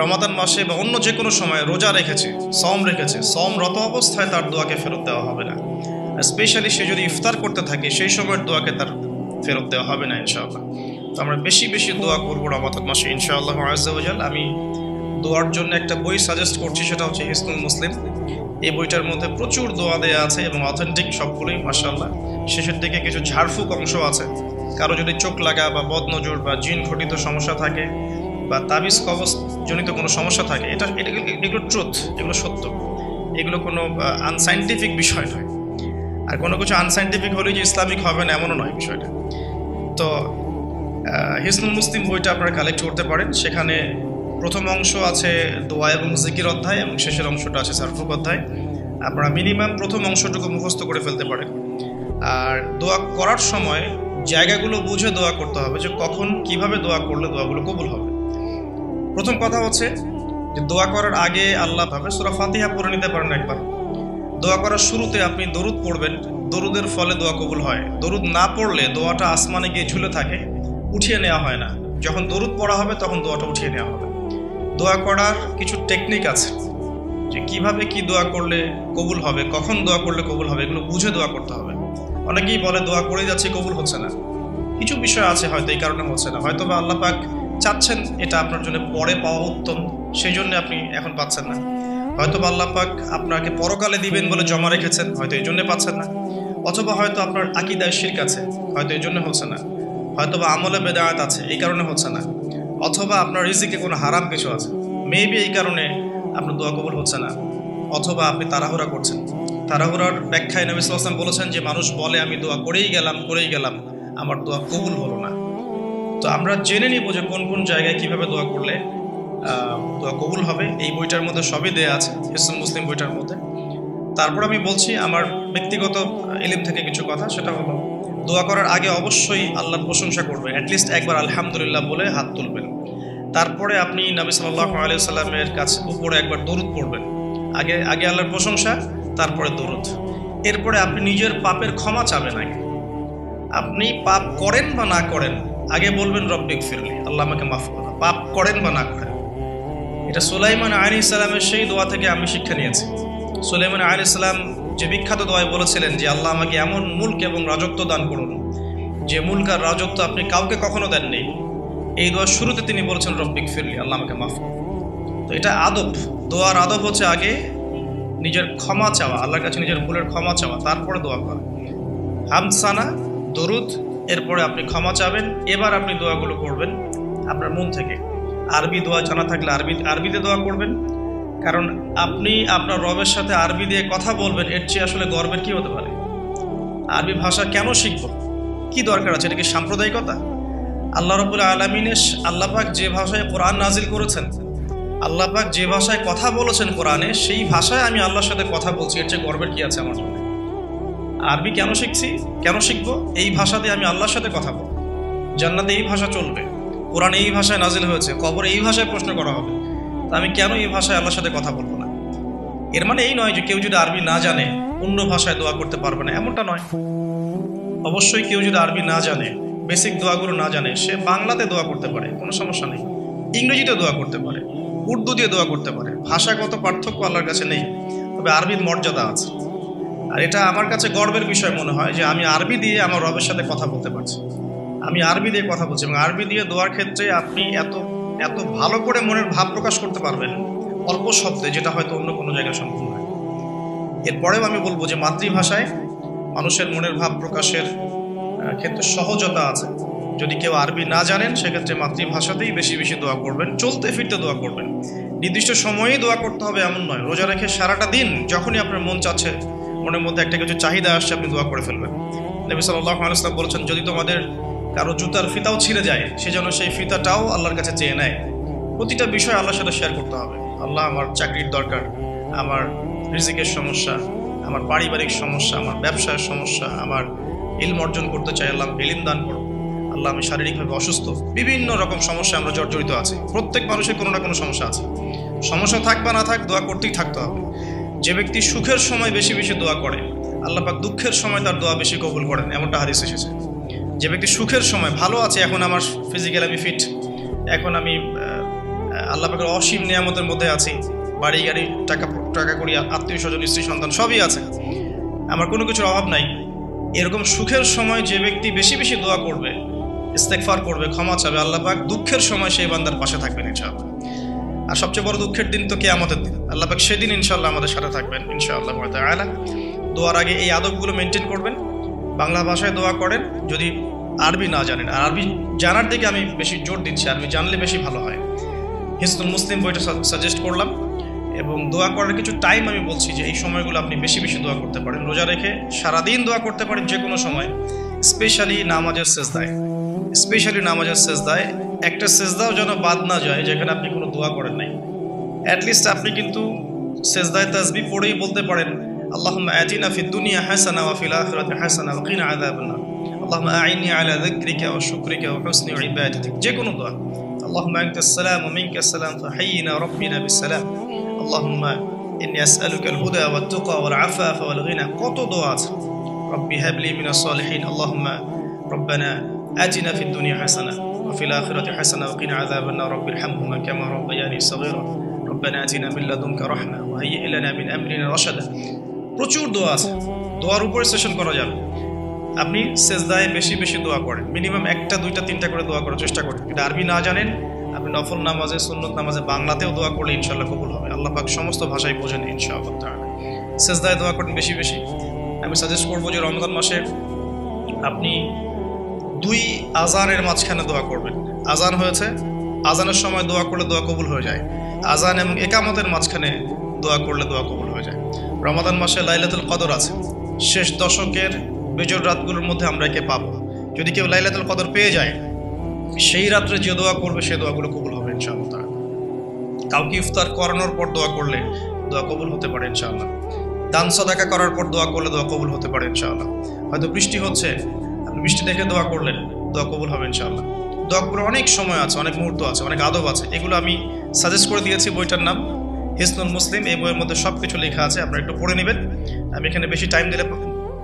রমাদান মাসে বা অন্য যে কোনো সময় রোজা রেখেছে, সওম রেখেছে, সওমরত অবস্থায় তার দোয়াকে ফেরত দেওয়া হবে না। স্পেশালি সে যদি ইফতার করতে থাকে সেই সময়ের দোয়াকে তার ফেরত দেওয়া হবে না ইনশাআল্লাহ। তো আমরা বেশি বেশি দোয়া করবো রমাদান মাসে ইনশাআল্লাহ আযজা ওয়া জাল। আমি দোয়ার জন্য একটা বই সাজেস্ট করছি, সেটা হচ্ছে হিসনুল মুসলিম। এই বইটার মধ্যে প্রচুর দোয়া দেওয়া আছে এবং অথেন্টিক সবগুলোই মাশাআল্লাহ। শেষের দিকে কিছু ঝাড়ফুঁক অংশ আছে, কারো যদি চোখ লাগা বা বদনজর বা জিন ঘটিত সমস্যা থাকে বা তাবিজ কবজ জনিত কোনো সমস্যা থাকে, এগুলো ট্রুথ, এগুলো সত্য, এগুলো কোনো আনসাইন্টিফিক বিষয় নয়। আর কোনো কিছু আনসাইন্টিফিক হলেই যে ইসলামিক হবে না এমনও নয় বিষয়টা। তো হিসনুল মুসলিম বইটা আপনারা কালেক্ট করতে পারেন, সেখানে প্রথম অংশ আছে দোয়া এবং জিকির অধ্যায় এবং শেষের অংশটা আছে সারফুক অধ্যায়। আপনারা মিনিমাম প্রথম অংশটুকু মুখস্থ করে ফেলতে পারেন। আর দোয়া করার সময় জায়গাগুলো বুঝে দোয়া করতে হবে, যে কখন কিভাবে দোয়া করলে দোয়াগুলো কবুল হবে। প্রথম কথা হচ্ছে যে দোয়া করার আগে আল্লাহ ভাবে সূরা ফাতিহা পড়ে নিতে পারেন একবার। দোয়া করার শুরুতে আপনি দরুদ পড়বেন, দরুদের ফলে দোয়া কবুল হয়। দরুদ না পড়লে দোয়াটা আসমানে গিয়ে ঝুলে থাকে, উঠিয়ে নেওয়া হয় না। যখন দরুদ পড়া হবে তখন দোয়াটা উঠিয়ে নেওয়া হবে। দোয়া করার কিছু টেকনিক আছে, যে কিভাবে কি দোয়া করলে কবুল হবে, কখন দোয়া করলে কবুল হবে, এগুলো বুঝে দোয়া করতে হবে। অনেকেই বলে দোয়া করে যাচ্ছে কবুল হচ্ছে না। কিছু বিষয় আছে হয়তো এই কারণে হচ্ছে না, হয়তো বা আল্লাহ পাক চাচ্ছেন এটা আপনার জন্য পরে পাওয়া উত্তম, সেই জন্য আপনি এখন পাচ্ছেন না। হয়তো বা আল্লাহ পাক আপনাকে পরকালে দিবেন বলে জমা রেখেছেন, হয়তো এই জন্য পাচ্ছেন না। অথবা হয়তো আপনার আকীদায় শিরক আছে, হয়তো এই জন্য হচ্ছে না। হয়তো বা আমলে বেদাত আছে, এই কারণে হচ্ছে না। অথবা আপনার রিজিকে কোনো হারাম কিছু আছে, মেবি এই কারণে আপনার দোয়া কবুল হচ্ছে না। অথবা আপনি তাড়াহুড়া করছেন। তাড়াহুড়ার ব্যাখ্যায় নবী সাল্লাল্লাহু আলাইহি ওয়াসাল্লাম বলেছেন যে মানুষ বলে আমি দোয়া করেই গেলাম, আমার দোয়া কবুল হলো না। তো আমরা জেনে নিব যে কোন কোন জায়গায় কিভাবে দোয়া করলে দোয়া কবুল হবে। এই বইটার মধ্যে সবই দেয়া আছে, হিসনুল মুসলিম বইটার মধ্যে। তারপর আমি বলছি আমার ব্যক্তিগত ইলম থেকে কিছু কথা, সেটা হলো দোয়া করার আগে অবশ্যই আল্লাহর প্রশংসা করবেন, অ্যাটলিস্ট একবার আলহামদুলিল্লাহ বলে হাত তুলবেন। তারপরে আপনি নবী সাল্লাল্লাহু আলাইহি ওয়াসাল্লামের কাছে উপরে একবার দরুদ পড়বেন। আগে আল্লাহর প্রশংসা, তারপরে দরুদ। এরপরে আপনি নিজের পাপের ক্ষমা চাবেন। আগে আপনি পাপ করেন বা না করেন, আগে বলবেন রব্বিগফিরলি, আল্লাহ আমাকে মাফ করুন, পাপ করেন বা না করেন। এটা সুলাইমান আলাইহিস সালামের সেই দোয়া থেকে আমি শিক্ষা নিয়েছি। সুলাইমান আলাইহিস সালাম যে বিখ্যাত দোয়ায় বলেছিলেন যে আল্লাহ আমাকে এমন মুলক এবং রাজত্ব দান করুন যে মুলক আর রাজত্ব আপনি কাউকে কখনো দেননি। এই দোয়ার শুরুতে তিনি বলেছেন রব্বিগফিরলি, আল্লাহ আমাকে মাফ করুন। তো এটা আদব, দোয়ার আদব হচ্ছে আগে নিজের ক্ষমা চাওয়া, আল্লাহর কাছে নিজের ভুলের ক্ষমা চাওয়া, তারপরে দোয়া করা। হামদ সানা, দরুদ, এরপরে আপনি ক্ষমা চাবেন। এবার আপনি দোয়াগুলো করবেন আপনার মন থেকে। আরবি দোয়া জানা থাকলে আরবিতে দোয়া করবেন, কারণ আপনি আপনার রবের সাথে আরবি দিয়ে কথা বলবেন, এর চেয়ে আসলে গর্বের কি হতে পারে? আরবি ভাষা কেন শিখব? কি দরকার আছে? এটা কি সাম্প্রদায়িকতা? আল্লাহ রাব্বুল আলামিনের আল্লাহ পাক যে ভাষায় কোরআন নাজিল করেছেন, আল্লাহ পাক যে ভাষায় কথা বলেছেন কোরআনে, সেই ভাষায় আমি আল্লাহর সাথে কথা বলছি, এর চেয়ে গর্বের কি আছে আমার জন্য? আরবি কেন শিখছি, কেন শিখবো? এই ভাষা দিয়ে আমি আল্লাহর সাথে কথা বলবো। জান্নাতে এই ভাষা চলবে, কোরআন এই ভাষায় নাজিল হয়েছে, কবরে এই ভাষায় প্রশ্ন করা হবে, তা আমি কেন এই ভাষায় আল্লাহর সাথে কথা বলবো না? এর মানে এই নয় যে কেউ যদি আরবি না জানে অন্য ভাষায় দোয়া করতে পারবে না, এমনটা নয়। অবশ্যই কেউ যদি আরবি না জানে, বেসিক দোয়াগুলো না জানে, সে বাংলাতে দোয়া করতে পারে, কোনো সমস্যা নেই। ইংরেজিতে দোয়া করতে পারে, উর্দু দিয়ে দোয়া করতে পারে। ভাষাগত পার্থক্য আল্লাহর কাছে নেই, তবে আরবির মর্যাদা আছে। আর এটা আমার কাছে গর্বের বিষয় মনে হয় যে আমি আরবি দিয়ে আমার রবের সাথে কথা বলতে পারছি। আমি আরবি দিয়ে কথা বলছি, এবং আরবি দিয়ে দোয়ার ক্ষেত্রে আপনি এত এত ভালো করে মনের ভাব প্রকাশ করতে পারবেন অল্প শব্দে, যেটা হয়তো অন্য কোনো জায়গায় সম্ভব নয়। এরপরেও আমি বলবো যে মাতৃভাষায় মানুষের মনের ভাব প্রকাশের ক্ষেত্রে সহজতা আছে। যদি কেউ আরবি না জানেন, সেক্ষেত্রে মাতৃভাষাতেই বেশি বেশি দোয়া করবেন, চলতে ফিরতে দোয়া করবেন। নির্দিষ্ট সময়েই দোয়া করতে হবে এমন নয়। রোজা রেখে সারাটা দিন যখনই আপনার মন চাচ্ছে, মনের মধ্যে একটা কিছু চাহিদা আসছে, আপনি দোয়া করে ফেলবেন। নবী সাল্লাল্লাহু আলাইহি ওয়াসাল্লাম বলেছেন, যদি তোমাদের কারো জুতার ফিতাও ছিঁড়ে যায়, সে যেন সেই ফিতাটাও আল্লাহর কাছে চেয়ে নেয়। প্রতিটা বিষয় আল্লাহর সাথে শেয়ার করতে হবে। আল্লাহ, আমার চাকরির দরকার, আমার রিজিকের সমস্যা, আমার পারিবারিক সমস্যা, আমার ব্যবসার সমস্যা, আমার ইলম অর্জন করতে চাই, আল্লাহ ইলম দান করো। আল্লাহ, আমি শারীরিকভাবে অসুস্থ। বিভিন্ন রকম সমস্যা আমরা জর্জরিত আছি। প্রত্যেক মানুষের কোনো না কোনো সমস্যা আছে। সমস্যা থাক বা না থাক, দোয়া করতেই থাকতে হবে। যে ব্যক্তি সুখের সময় বেশি বেশি দোয়া করে, আল্লাহ পাক দুঃখের সময় তার দোয়া বেশি কবুল করেন, এমনটা হাদিস এসেছে। যে ব্যক্তি সুখের সময় ভালো আছে, এখন আমার ফিজিক্যাল আমি ফিট, এখন আমি আল্লাহ পাকের অসীম নিয়ামতের মধ্যে আছি, বাড়ি গাড়ি টাকা করি, আত্মীয় স্বজন, স্ত্রী সন্তান সবই আছে, আমার কোনো কিছুর অভাব নাই। এরকম সুখের সময় যে ব্যক্তি বেশি বেশি দোয়া করবে, ইস্তেগফার করবে, ক্ষমা চাবে, আল্লাহ পাক দুঃখের সময় সেই বান্দার পাশে থাকবেন ইনশাআল্লাহ। আর সবচেয়ে বড় দুঃখের দিন তো কিয়ামতের দিন। আল্লাহ পাক সেদিন ইনশাআল্লাহ আমাদের সাথে থাকবেন ইনশাআল্লাহ তাআলা। দোয়ার আগে এই আদবগুলো মেনটেন করবেন। বাংলা ভাষায় দোয়া করেন যদি আরবি না জানেন। আর আরবি জানার দিকে আমি বেশি জোর দিচ্ছি, আরবি জানলে বেশি ভালো হয়। হিসনুল মুসলিম বইটা সাজেস্ট করলাম, এবং দোয়া করার কিছু টাইম আমি বলছি যে এই সময়গুলো আপনি বেশি বেশি দোয়া করতে পারেন। রোজা রেখে সারাদিন দোয়া করতে পারেন যে কোনো সময়, স্পেশালি নামাজের সেজদায়। একটা সেজদাও যেন বাদ না যায় যেখানে আপনি কোনো দোয়া করেন নাই। অ্যাটলিস্ট আপনি কিন্তু সেজদায় তাসবিহ পড়েই বলতে পারেন, আল্লাহুম্মা আতিনা ফিদ দুনিয়া হাসানা ওয়া ফিল আখিরাতি হাসানা ওয়া কিনা আযাবান নার, আল্লাহুম্মা আইন্নি আলা যিকরিকা ওয়া শুকরিকা ওয়া হুসনি ইবাদাতিক। যে কোনো দোয়া, আল্লাহুম্মা আনতাস সালাম ওয়া মিনকাস সালাম ফাহাইয়িনা রাব্বিনা বিসসালাম, আল্লাহুম্মা ইন্নী আসআলুকাল হুদা ওয়াত তুকা ওয়াল আফাফা ওয়াল গিনা। কত দোয়া আছে। রব্বি হাবলি মিনাস সালিহিন, আল্লাহুম্মা রব্বানা আতিনা ফিদ দুনিয়া হাসানা ওয়া ফিল আখিরাতি হাসানা ওয়া কিনা আযাবান নার, রব্বির হামহুমা কামা রাব্বায়ানি সাগীরা, রব্বানা আতিনা মিন লাদুনকা রাহমা ওয়া হাইয়্যি লানা মিন আমরিনা রাশাদা। প্রচুর দোয়া আছে, দোয়ার উপরে সেশন করা যাবে। আপনি সেজদায় বেশি বেশি দোয়া করেন, মিনিমাম 1টা 2টা 3টা করে দোয়া করার চেষ্টা করেন। যদি আরবি না জানেন, আপনি নফল নামাজে, সুন্নত নামাজে বাংলাতেও দোয়া করলে ইনশাআল্লাহ কবুল হবে। আল্লাহ পাক সমস্ত ভাষাই বোঝেন ইনশাআল্লাহ তাআলা। সেজদায় দোয়া করেন বেশি বেশি। আমি সাজেস্ট করবো যে রমজান মাসে আপনি 2 আজানের মাঝখানে দোয়া করবেন। আজান হয়েছে, আজানের সময় দোয়া করলে দোয়া কবুল হয়ে যায়। আজান এবং একামতের মাঝখানে দোয়া করলে দোয়া কবুল হয়ে যায়। রমাদান মাসে লাইলাতুল কদর আছে, শেষ দশকের বেজর রাতগুলোর মধ্যে আমরা একে পাবো। যদি কেউ লাইলাতুল কদর পেয়ে যায়, সেই রাত্রে যে দোয়া করবে সেই দোয়াগুলো কবুল হবে ইনশাআল্লাহ। কাউকে ইফতার করানোর পর দোয়া করলে দোয়া কবুল হতে পারে ইনশাআল্লাহ। দান সাদাকা করার পর দোয়া করলে দোয়া কবুল হতে পারে ইনশাআল্লাহ। হয়তো বৃষ্টি হচ্ছে, আপনি বৃষ্টি দেখে দোয়া করলেন, দোয়া কবুল হবে ইনশাআল্লাহ। দোয়া করার অনেক সময় আছে, অনেক মুহূর্ত আছে, অনেক আদব আছে। এগুলো আমি সাজেস্ট করে দিয়েছি, বইটার নাম হিসনুল মুসলিম। এই বইয়ের মধ্যে সব কিছু লেখা আছে, আপনারা একটু পড়ে নেবেন। আমি এখানে বেশি টাইম দিলে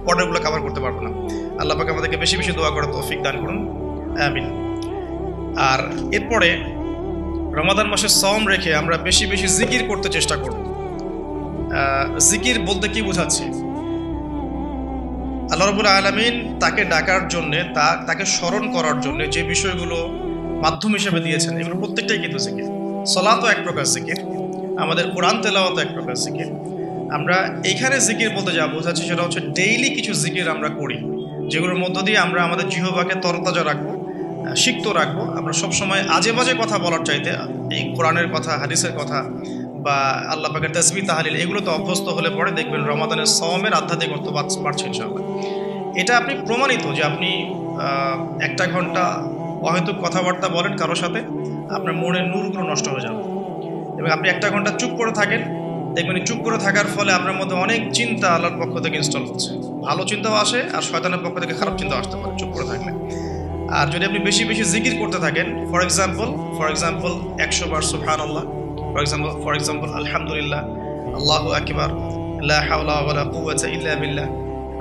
পর্দাগুলো কভার করতে পারবো না। আল্লাহ পাক আমাদেরকে বেশি বেশি দোয়া করার তৌফিক দান করুন, আমিন। আর এরপরে রমাদান মাসে সওম রেখে আমরা বেশি বেশি জিকির করতে চেষ্টা করব। জিকির বলতে কি বোঝাচ্ছি? আল্লাহ রাব্বুল আলামিন তাকে ডাকার জন্যে, তাকে স্মরণ করার জন্য যে বিষয়গুলো মাধ্যম হিসেবে দিয়েছেন, এগুলো প্রত্যেকটাই কিন্তু জিকির। সালাতও এক প্রকার জিকির, আমাদের কোরআন তেলাওয়াতও এক প্রকার জিকির। আমরা এইখানে জিকির বলতে যা বোঝাচ্ছি সেটা হচ্ছে ডেইলি কিছু জিকির আমরা করি, যেগুলোর মধ্য দিয়ে আমরা আমাদের জিহ্বাকে তরতাজা রাখবো, সিক্ত রাখবো। আমরা সবসময় আজে বাজে কথা বলার চাইতে এই কোরআনের কথা, হাদিসের কথা, বা আল্লাহ পাকের তাসবিহ তাহলিল এগুলো তো অভ্যস্ত হলে পরে দেখবেন রমাদানের সওমের আধ্যাত্মিকত্ব বাড়ছে ইনশাআল্লাহ। এটা আপনি প্রমাণিত যে আপনি 1 ঘন্টা অহেতুক কথাবার্তা বলেন কারোর সাথে, আপনার মনের নূরগুলো নষ্ট হয়ে যাবে। এবং আপনি 1 ঘন্টা চুপ করে থাকেন, দেখবেন চুপ করে থাকার ফলে আপনার মধ্যে অনেক চিন্তা আল্লাহর পক্ষ থেকে ইনস্টল হচ্ছে, ভালো চিন্তাও আসে আর শয়তানের পক্ষ থেকে খারাপ চিন্তাও আসতে পারে চুপ করে থাকলে। আর যদি আপনি বেশি বেশি জিকির করতে থাকেন, ফর এক্সাম্পল 100 বার সুবহানাল্লাহ, ফর এক্সাম্পল আলহামদুলিল্লাহ, আল্লাহু আকবার, লা হাওলা ওয়ালা কুওয়াতা ইল্লা বিল্লাহ,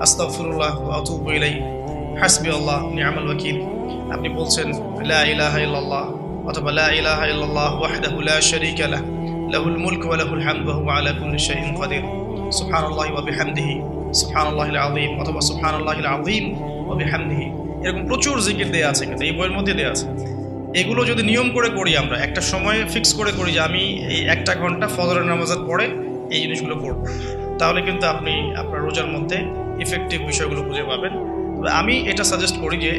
আস্তাগফিরুল্লাহ ওয়া আতুবু ইলাইহি, হাসবিয়াল্লাহ নি'মাল ওয়াকিল, আপনি বলছেন লা ইলাহা ইল্লাল্লাহ অথবা লা ইলাহা ইল্লাল্লাহ ওয়াহদাহু লা শারীকা লাহু লাহুল মুলকু ওয়া লাহুল হামদু ওয়া হুয়া আলা কুল্লি শাইইন কাদির, সুবহানাল্লাহি ওয়া বিহামদিহি সুবহানাল্লাহিল আযীম অথবা সুবহানাল্লাহিল আযীম ওয়া বিহামদিহি। এরকম প্রচুর জিকির দেয়া আছে, কিন্তু এই বইয়ের মধ্যে দেয়া আছে। এগুলো যদি নিয়ম করে করি, আমরা একটা সময় ফিক্স করে করি যে আমি এই 1 ঘন্টা ফজরের নামাজের পরে এই জিনিসগুলো করব, তাহলে কিন্তু আপনি আপনার রোজার মধ্যে ইফেক্টিভ বিষয়গুলো খুঁজে পাবেন। তবে আমি এটা সাজেস্ট করি যে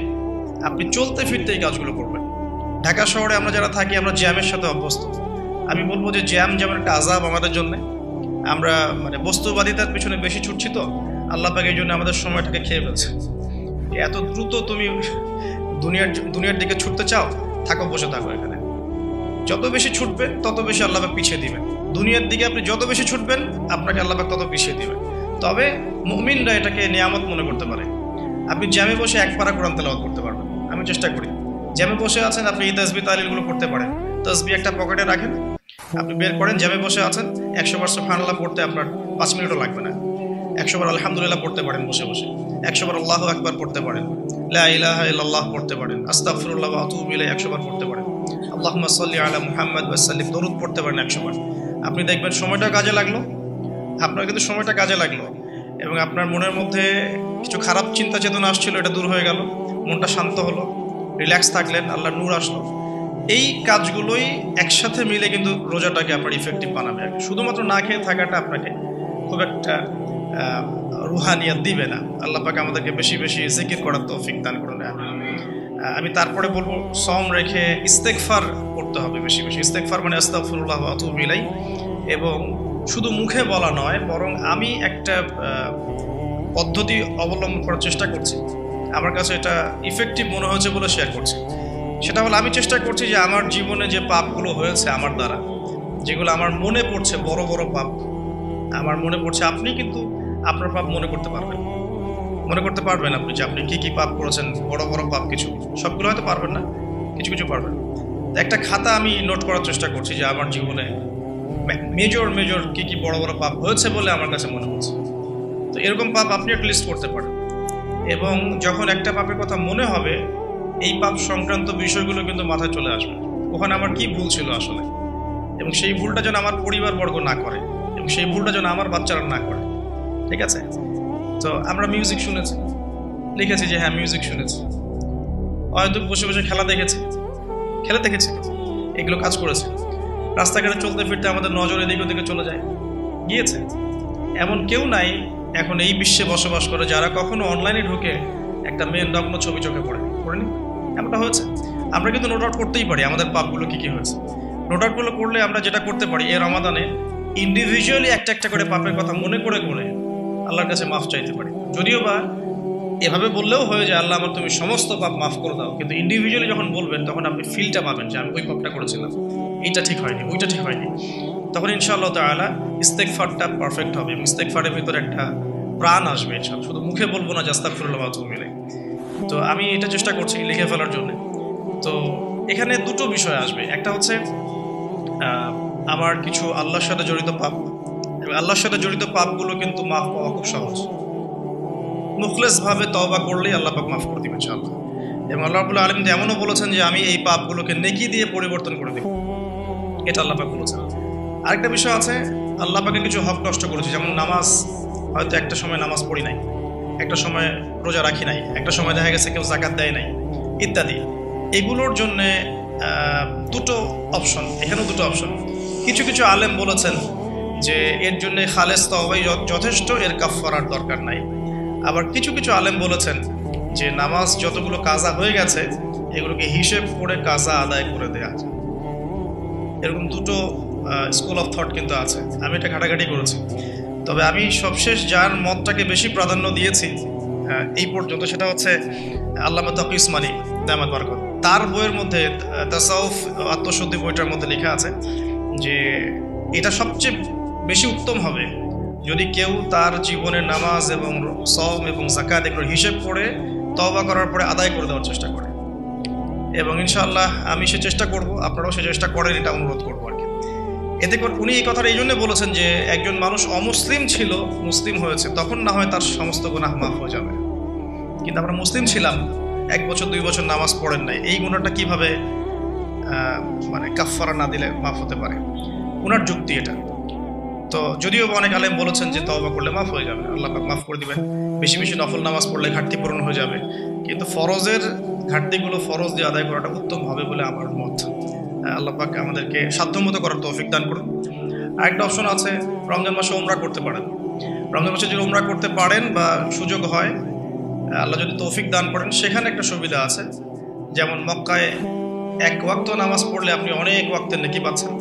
আপনি চলতে ফিরতে এই কাজগুলো করবেন। ঢাকা শহরে আমরা যারা থাকি আমরা জ্যামের সাথে অভ্যস্ত। আমি বলবো যে জ্যাম যেমন একটা আযাব আমাদের জন্য, আমরা মানে বস্তুবাদিতার পিছনে বেশি ছুটছি, তো আল্লাহ পাক এই জন্য আমাদের সময়টাকে খেয়ে ফেলছে। এত দ্রুত তুমি দুনিয়ার দিকে ছুটতে চাও, থাকো, বসে থাকো এখানে। যত বেশি ছুটবেন তত বেশি আল্লাহ পাক পিছিয়ে দিবেন। দুনিয়ার দিকে আপনি যত বেশি ছুটবেন আপনাকে আল্লাহ পাক তত পিছিয়ে দিবেন। তবে মুমিনরা এটাকে নিয়ামত মনে করতে পারে। আপনি জ্যামে বসে 1 পারা কোরআন তেলাওয়াত করতে পারবেন। আমি চেষ্টা করি, জ্যামে বসে আছেন আপনি এই তাসবিহ তাহলিলগুলো করতে পারেন। তাসবিহ একটা পকেটে রাখেন, আপনি বের করেন, জ্যামে বসে আছেন, 100 বার সুবহানাল্লাহ পড়তে আপনার 5 মিনিটও লাগবে না। 100 বার আলহামদুলিল্লাহ পড়তে পারেন বসে বসে, 100 বার আল্লাহু আকবার পড়তে পারেন, লা ইলাহা ইল্লাল্লাহ পড়তে পারেন, আস্তাগফিরুল্লাহ ওয়া আতুবু ইলাইহি 100 বার পড়তে পারেন, আল্লাহুম্মা সাল্লি আলা মুহাম্মাদ ওয়া সাল্লিম দরুদ পড়তে পারেন 100 বার। আপনি দেখবেন সময়টা কাজে লাগলো, আপনার কিন্তু সময়টা কাজে লাগলো এবং আপনার মনের মধ্যে কিছু খারাপ চিন্তা চেতনা আসছিল, এটা দূর হয়ে গেল, মনটা শান্ত হলো, রিল্যাক্স থাকলেন, আল্লাহর নূর আসলো। এই কাজগুলোই একসাথে মিলে কিন্তু রোজাটাকে আপনার ইফেক্টিভ বানাবে। শুধুমাত্র না খেয়ে থাকাটা আপনাকে খুব একটা রুহানিয়াত দিবে না। আল্লাহ পাক আমাদেরকে বেশি বেশি জিকির করার তৌফিক দান করুন। আমি তারপরে বলবো সওম রেখে ইস্তেগফার করতে হবে বেশি বেশি। ইস্তেগফার মানে আস্তাগফিরুল্লাহ ওয়া আতুবু ইলাইহি, এবং শুধু মুখে বলা নয়, বরং আমি একটা পদ্ধতি অবলম্বন করার চেষ্টা করছি, আমার কাছে এটা ইফেক্টিভ মনে হয়েছে বলে শেয়ার করছি। সেটা হলো আমি চেষ্টা করছি যে আমার জীবনে যে পাপগুলো হয়েছে আমার দ্বারা, যেগুলো আমার মনে পড়ছে, বড় বড় পাপ আমার মনে পড়ছে, আপনি কিন্তু আপনার পাপ মনে করতে পারবেন আপনি যে আপনি কি কি পাপ করেছেন, বড় বড় পাপ কিছু, সবগুলো হয়তো পারবেন না, কিছু কিছু পারবেন। একটা খাতা আমি নোট করার চেষ্টা করছি যে আমার জীবনে মেজর কি কি বড় বড় পাপ হয়েছে বলে আমার কাছে মনে হচ্ছে। তো এরকম পাপ আপনি একটা লিস্ট করতে পারেন, এবং যখন একটা পাপের কথা মনে হবে এই পাপ সংক্রান্ত বিষয়গুলো কিন্তু মাথায় চলে আসবে, ওখানে আমার কি ভুল ছিল আসলে, এবং সেই ভুলটা যেন আমার পরিবারবর্গ না করে, এবং সেই ভুলটা যেন আমার বাচ্চারা না করে। ঠিক আছে? তো আমরা মিউজিক শুনেছি, লিখেছি যে হ্যাঁ মিউজিক শুনেছি, হয়তো বসে বসে খেলা দেখেছি, এগুলো কাজ করেছে। রাস্তাঘাটে চলতে ফিরতে আমাদের নজর এদিকে ওদিকে চলে গিয়েছে। এমন কেউ নাই এখন এই বিশ্বে বসবাস করে যারা কখনো অনলাইনে ঢুকে একটা মেয়ের নগ্ন ছবি চোখে পড়েনি। এমনটা হয়েছে। আমরা কিন্তু নোট আউট করতেই পারি আমাদের পাপগুলো কি কি হয়েছে। নোট আউটগুলো করলে আমরা যেটা করতে পারি, এই রমাদানে ইন্ডিভিজুয়ালি একটা একটা করে পাপের কথা মনে করে আল্লাহর কাছে মাফ চাইতে পারি। যদিও বা এভাবে বললেও হয়ে যায় আল্লাহ আমার তুমি সমস্ত পাপ মাফ করে দাও, কিন্তু ইন্ডিভিজুয়ালি যখন বলবেন তখন আপনি ফিলটা পাবেন যে আমি ওই পাপটা করেছিলাম, এইটা ঠিক হয়নি, ওইটা ঠিক হয়নি। তখন ইনশাআল্লাহ তাআলা ইস্তেগফারটা পারফেক্ট হবে, এবং ইস্তেগফারের ভিতরে একটা প্রাণ আসবে ইনশাআল্লাহ। শুধু মুখে বলবো না যে আস্তাগফিরুল্লাহ ওয়া আতুবু ইলাইহি। তো আমি এটা চেষ্টা করছি লিখে ফেলার জন্য। তো এখানে দুটো বিষয় আসবে, একটা হচ্ছে আমার কিছু আল্লাহর সাথে জড়িত পাপ, এবং আল্লাহর সাথে জড়িত পাপগুলো কিন্তু মাফ পাওয়া খুব সহজ। মুখলেসভাবে তওবা করলেই আল্লাহ পাক মাফ করে দিবেন ইনশাআল্লাহ। এবং আল্লাহ রাব্বুল আলামিন এমনও বলেছেন যে আমি এই পাপগুলোকে নেকি দিয়ে পরিবর্তন করে দেব, এটা আল্লাহ পাক বলেছেন। আরেকটা বিষয় আছে, আল্লাহ পাকের কিছু হক নষ্ট করেছে, যেমন নামাজ, হয়তো একটা সময় নামাজ পড়ি নাই, একটা সময় রোজা রাখি নাই, একটা সময় দেখা গেছে কেউ যাকাত দেয় নাই ইত্যাদি। এগুলোর জন্যে দুটো অপশন, এখানেও দুটো অপশন। কিছু কিছু আলেম বলেছেন যে এর জন্য খালেস তওবাই যথেষ্ট, এর কাফফারার দরকার নাই। আবার কিছু কিছু আলেম বলেছেন যে নামাজ যতগুলো কাজা হয়ে গেছে এগুলোকে হিসেব করে কাজা আদায় করে দেয়া। এরকম দুটো স্কুল অফ থট কিন্তু আছে, আমি এটা ঘাটাঘাটি করেছি। তবে আমি সবশেষ যার মতটাকে বেশি প্রাধান্য দিয়েছি এই পর্যন্ত, সেটা হচ্ছে আল্লামা তাকি উসমানী দামাত বারাকাত। তার বইয়ের মধ্যে তাসাউফ আত্মশুদ্ধি বইটার মধ্যে লেখা আছে যে এটা সবচেয়ে বেশি উত্তম হবে যদি কেউ তার জীবনের নামাজ এবং সওম এবং যাকাত এগুলোর হিসেব করে তওবা করার পরে আদায় করে দেওয়ার চেষ্টা করে। এবং ইনশাআল্লাহ আমি সে চেষ্টা করব, আপনারাও সে চেষ্টা করেন, এটা অনুরোধ করবো আর কি। এতে করে উনি এই কথাটা এই জন্য বলেছেন যে একজন মানুষ অমুসলিম ছিল, মুসলিম হয়েছে, তখন না হয় তার সমস্ত গুনাহ মাফ হয়ে যাবে। কিন্তু আমরা মুসলিম ছিলাম, 1 বছর 2 বছর নামাজ পড়েন নাই, এই গুনাহটা কিভাবে মানে কাফফারা না দিলে মাফ হতে পারে? ওনার যুক্তি এটা। তো যদিও অনেক আলেম বলেছেন যে তওবা করলে মাফ হয়ে যাবে, আল্লাহ পাক মাফ করে দিবেন, বেশি বেশি নফল নামাজ পড়লে ঘাটতি পূরণ হয়ে যাবে, কিন্তু ফরজের ঘাটতিগুলো ফরজ দিয়ে আদায় করাটা উত্তম হবে বলে আমার মত। আল্লাহ পাক আমাদেরকে সাধ্যমতো করার তৌফিক দান করুন। আরেকটা অপশন আছে, রমজান মাসে উমরা করতে পারেন। রমজান মাসে যদি উমরা করতে পারেন বা সুযোগ হয়, আল্লাহ যদি তৌফিক দান করেন, সেখানে একটা সুবিধা আছে, যেমন মক্কায় 1 ওয়াক্ত নামাজ পড়লে আপনি অনেক ওয়াক্তের নেকি পাচ্ছেন,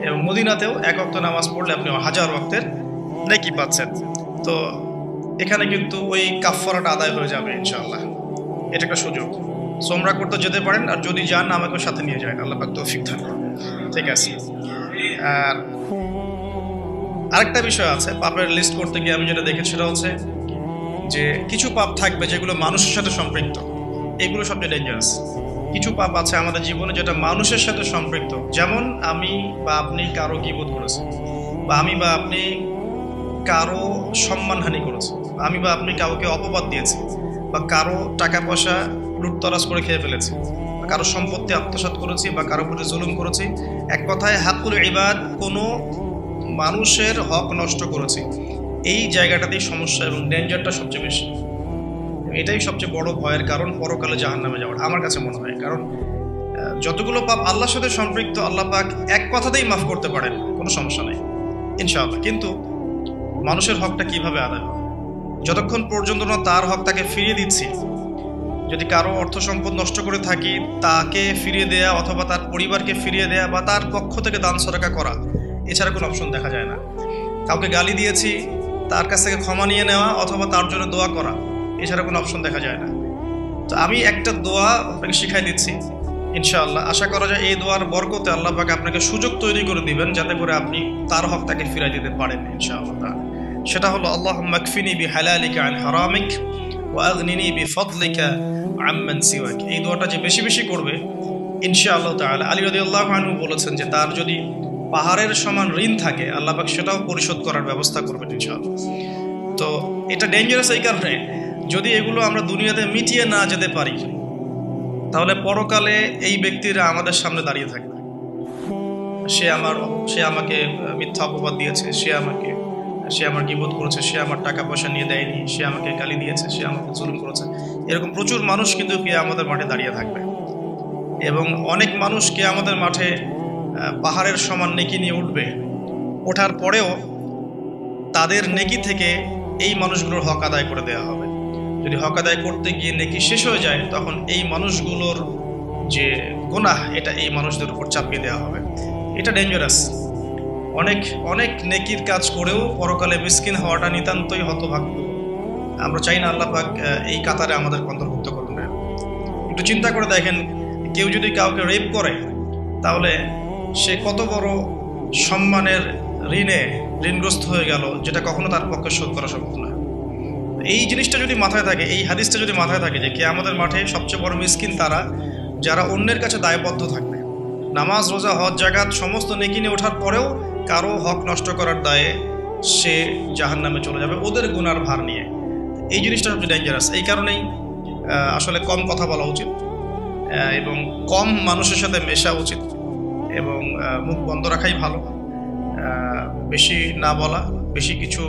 এবং মদিনাতেও 1 ওয়াক্ত নামাজ পড়লে আপনি 1000 ওয়াক্তের নেকি পাচ্ছেন। তো এখানে কিন্তু ওই কাফফারাটা আদায় হয়ে যাবে ইনশাআল্লাহ। এটা একটা সুযোগ। উমরা করতে যেতে পারেন, আর যদি যান আমাকে সাথে নিয়ে যান, আল্লাহ পাক তৌফিক দান করুন। ঠিক আছে। আর আরেকটা বিষয় আছে, পাপের লিস্ট করতে গিয়ে আমি যেটা দেখেছি সেটা হচ্ছে যে কিছু পাপ থাকবে যেগুলো মানুষের সাথে সম্পৃক্ত, এগুলো সবচেয়ে ডেঞ্জারাস। কিছু পাপ আছে আমাদের জীবনে যেটা মানুষের সাথে সম্পৃক্ত, যেমন আমি বা আপনি কারো গীবত করেছি, বা আমি বা আপনি কারো সম্মানহানি করেছি, আমি বা আপনি কাউকে অপবাদ দিয়েছি, বা কারো টাকা পয়সা লুটতরাজ করে খেয়ে ফেলেছি, বা কারো সম্পত্তি আত্মসাৎ করেছি, বা কারো প্রতি জুলুম করেছি। এক কথায় হাকুল ইবাদ, কোনো মানুষের হক নষ্ট করেছি। এই জায়গাটাতেই সমস্যা এবং ডেঞ্জারটা সবচেয়ে বেশি। এটাই সবচেয়ে বড় ভয়ের কারণ পরকালে জাহান্নামে যাওয়ার, আমার কাছে মনে হয়। কারণ যতগুলো পাপ আল্লাহর সাথে সম্পৃক্ত, আল্লাহ পাক এক কথাতেই মাফ করতে পারেন, কোনো সমস্যা নেই ইনশাআল্লাহ। কিন্তু মানুষের হকটা কিভাবে আদায় হবে? যতক্ষণ পর্যন্ত না তার হক তাকে ফিরিয়ে দিচ্ছি, যদি কারো অর্থ সম্পদ নষ্ট করে থাকি, তাকে ফিরিয়ে দেয়া অথবা তার পরিবারকে ফিরিয়ে দেয়া বা তার পক্ষ থেকে দান সদকা করা, এছাড়া কোনো অপশন দেখা যায় না। কাউকে গালি দিয়েছি, তার কাছ থেকে ক্ষমা নিয়ে নেওয়া অথবা তার জন্য দোয়া করা, এছাড়া কোনো অপশন দেখা যায় না। তো আমি একটা দোয়া আপনাকে শিখাই দিচ্ছি ইনশাআল্লাহ। আশা করা যায় এই দোয়ার বরকতে আল্লাহ পাক আপনাকে সুযোগ তৈরি করে দিবেন যাতে করে আপনি তার হক তাকে ফিরিয়ে দিতে পারেন ইনশাআল্লাহ। সেটা হলো আল্লাহুম্মা কফিনি বিহালালিকা আন হারামিক ওয়া আগনিনি বিফদলিকা আম্মান সিওয়াক। এই দোয়াটা যে বেশি বেশি করবে ইনশাআল্লাহ তাআলা, আলী রাদিয়াল্লাহু আনহু বলেছেন যে তার যদি পাহাড়ের সমান ঋণ থাকে, আল্লাহ পাক সেটাও পরিশোধ করার ব্যবস্থা করবেন ইনশাআল্লাহ। তো এটা ডেঞ্জারাস এই কারণে, যদি এগুলো আমরা দুনিয়াতে মিটিয়ে না যেতে পারি, তাহলে পরকালে এই ব্যক্তিরা আমাদের সামনে দাঁড়িয়ে থাকবে। সে আমাকে মিথ্যা অপবাদ দিয়েছে, সে আমার গীবত করেছে, সে আমার টাকা পয়সা নিয়ে দেয়নি, সে আমাকে গালি দিয়েছে, সে আমাকে জুলুম করেছে। এরকম প্রচুর মানুষ কিন্তু কিয়ামতের মাঠে দাঁড়িয়ে থাকবে। এবং অনেক মানুষ কিয়ামতের মাঠে পাহাড়ের সমান নেকি নিয়ে উঠবে। ওঠার পরেও তাদের নেকি থেকে এই মানুষগুলোর হক আদায় করে দেওয়া হবে। যদি হক আদায় করতে গিয়ে নেকি শেষ হয়ে যায়, তখন এই মানুষগুলোর যে গুনাহ, এটা এই মানুষদের উপর চাপিয়ে দেওয়া হবে। এটা ডেঞ্জারাস। অনেক অনেক নেকির কাজ করেও পরকালে মিসকিন হওয়াটা নিতান্তই হতভাগ্য। আমরা চাই না আল্লাহ পাক এই কাতারে আমাদের অন্তর্ভুক্ত করুন। একটু চিন্তা করে দেখেন, কেউ যদি কাউকে রেপ করে, তাহলে সে কত বড় সম্মানের ঋণগ্রস্ত হয়ে গেল, যেটা কখনো তার পক্ষে শোধ করা সম্ভব না। এই জিনিসটা যদি মাথায় থাকে, এই হাদিসটা যদি মাথায় থাকে যে কিয়ামতের মাঠে সবচেয়ে বড় মিসকিন তারা যারা অন্যের কাছে দায়বদ্ধ থাকবে, নামাজ রোজা হজ জাকাত সমস্ত নেকি নিয়ে ওঠার পরেও কারো হক নষ্ট করার দায়ে সে জাহান্নামে চলে যাবে ওদের গুনার ভার নিয়ে। এই জিনিসটা সবচেয়ে ডেঞ্জারাস। এই কারণেই আসলে কম কথা বলা উচিত এবং কম মানুষের সাথে মেশা উচিত এবং মুখ বন্ধ রাখাই ভালো। বেশি না বলা, বেশি কিছু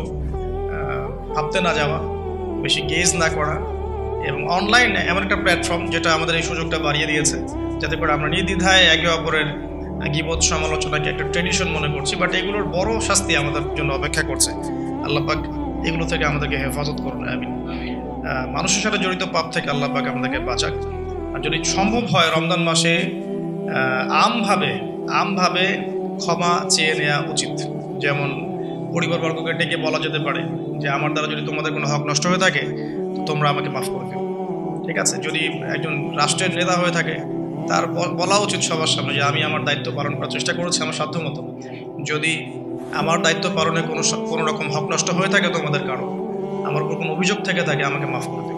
ভাবতে না যাওয়া, বেশি গেজ না করা। এবং অনলাইন এমন একটা প্ল্যাটফর্ম যেটা আমাদের এই সুযোগটা বাড়িয়ে দিয়েছে, যাতে করে আমরা নির্দ্বিধায় একে অপরের গীবত সমালোচনাকে একটা ট্রেডিশন মনে করছি, বাট এগুলোর বড় শাস্তি আমাদের জন্য অপেক্ষা করছে। আল্লাহ পাক এগুলো থেকে আমাদেরকে হেফাজত করুন, আমিন। মানুষের সাথে জড়িত পাপ থেকে আল্লাহ পাক আমাদেরকে বাঁচাক। আর যদি সম্ভব হয় রমজান মাসে আমভাবে ক্ষমা চেয়ে নেওয়া উচিত। যেমন পরিবারবর্গকে ডেকে বলা যেতে পারে যে আমার দ্বারা যদি তোমাদের কোনো হক নষ্ট হয়ে থাকে তো তোমরা আমাকে মাফ করে দিও, ঠিক আছে। যদি একজন রাষ্ট্রের নেতা হয়ে থাকে তার বলা উচিত সবার সামনে যে আমি আমার দায়িত্ব পালন করার চেষ্টা করেছি আমার সাধ্যমতো, যদি আমার দায়িত্ব পালনে কোনো রকম হক নষ্ট হয়ে থাকে তোমাদের কারো, আমার উপর কোনো অভিযোগ থেকে থাকে আমাকে মাফ করে দিও।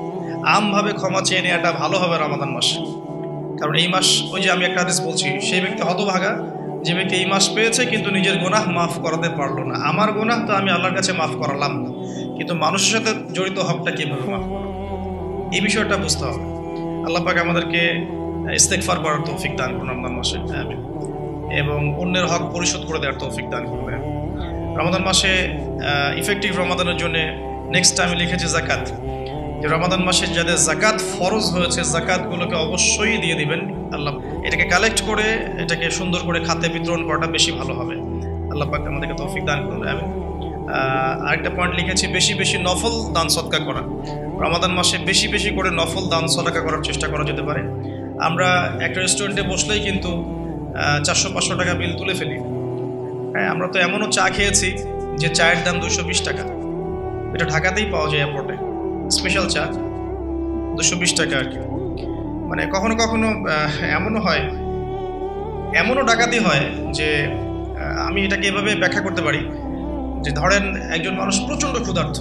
আমভাবে ক্ষমা চেয়ে নেওয়াটা ভালো হবে রমাদান মাসে, কারণ এই মাস ওই যে আমি একটা হাদিস বলছি, সেই ব্যক্তি হতভাগা যে ব্যক্তি এই মাস পেয়েছে কিন্তু নিজের গুনাহ মাফ করাতে পারলো না। আমার গুনাহ তো আমি আল্লাহর কাছে মাফ করালাম না, কিন্তু মানুষের সাথে জড়িত হকটা কীভাবে মাফ করব, এই বিষয়টা বুঝতে হবে। আল্লাহ পাক আমাদেরকে ইস্তেগফার করার তৌফিক দান করুন রমজান মাসে, আমিন, এবং অন্যের হক পরিশোধ করে দেওয়ার তৌফিক দান করবেন। রমাদান মাসে ইফেক্টিভ রমাদানের জন্য নেক্সট আমি লিখেছি জাকাত, যে রমাদান মাসে যাদের জাকাত ফরজ হয়েছে জাকাতগুলোকে অবশ্যই দিয়ে দিবেন। আল্লাহ এটাকে কালেক্ট করে এটাকে সুন্দর করে খাতে বিতরণ করাটা বেশি ভালো হবে। আল্লাহ পাক আমাদেরকে তৌফিক দান করবে, আমিন। আরেকটা পয়েন্ট লিখেছি, বেশি বেশি নফল দান সদকা করা। রমাদান মাসে বেশি বেশি করে নফল দান সদকা করার চেষ্টা করা যেতে পারে। আমরা একটা রেস্টুরেন্টে বসলেই কিন্তু 400-500 টাকা বিল তুলে ফেলি। হ্যাঁ, আমরা তো এমনও চা খেয়েছি যে চায়ের দাম 220 টাকা, এটা ঢাকাতেই পাওয়া যায় এয়ারপোর্টে, স্পেশাল চা 220 টাকা আর কি। মানে কখনো কখনো এমনও হয়, এমনও ডাকাতি হয় যে আমি এটাকে এভাবে ব্যাখ্যা করতে পারি যে ধরেন একজন মানুষ প্রচণ্ড ক্ষুধার্ত,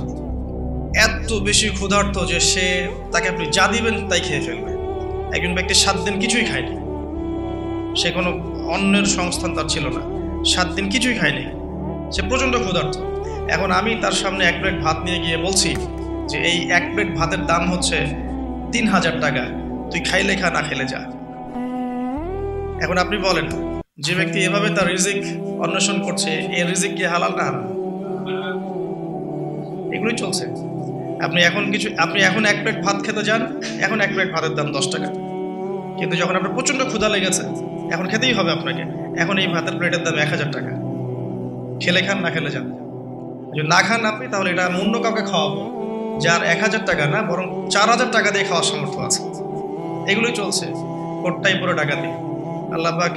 এত বেশি ক্ষুধার্ত যে তাকে আপনি যা দিবেন তাই খেয়ে ফেলবে। একজন ব্যক্তি 7 দিন কিছুই খায়নি, সে কোনো অন্যের সংস্থান তার ছিল না, 7 দিন কিছুই খায়নি, সে প্রচণ্ড ক্ষুধার্ত। এখন আমি তার সামনে 1 প্লেট ভাত নিয়ে গিয়ে বলছি যে এই 1 প্লেট ভাতের দাম হচ্ছে 3000 টাকা, তুই খাইলে খা, না খেলে যা। এখন আপনি বলেন, যে ব্যক্তি এভাবে তার রিজিক অন্বেষণ করছে, এই রিজিক কি হালাল না হারাম? এগুলোই চলছে। আপনি এখন 1 প্লেট ভাত খেতে যান, এখন 1 প্লেট ভাতের দাম 10 টাকা, কিন্তু যখন আপনার প্রচণ্ড ক্ষুধা লেগেছে এখন খেতেই হবে আপনাকে, এখন এই ভাতের প্লেটের দাম 1000 টাকা। খেলে খান, না খেলে যান। যদি না খান আপনি, তাহলে এটা অন্য কাউকে খাওয়াবো যার 1000 টাকা না বরং 4000 টাকা দিয়ে খাওয়ার সামর্থ্য আছে। এগুলোই চলছে, কোটটাই পুরো ডাকাতি। আল্লাহ পাক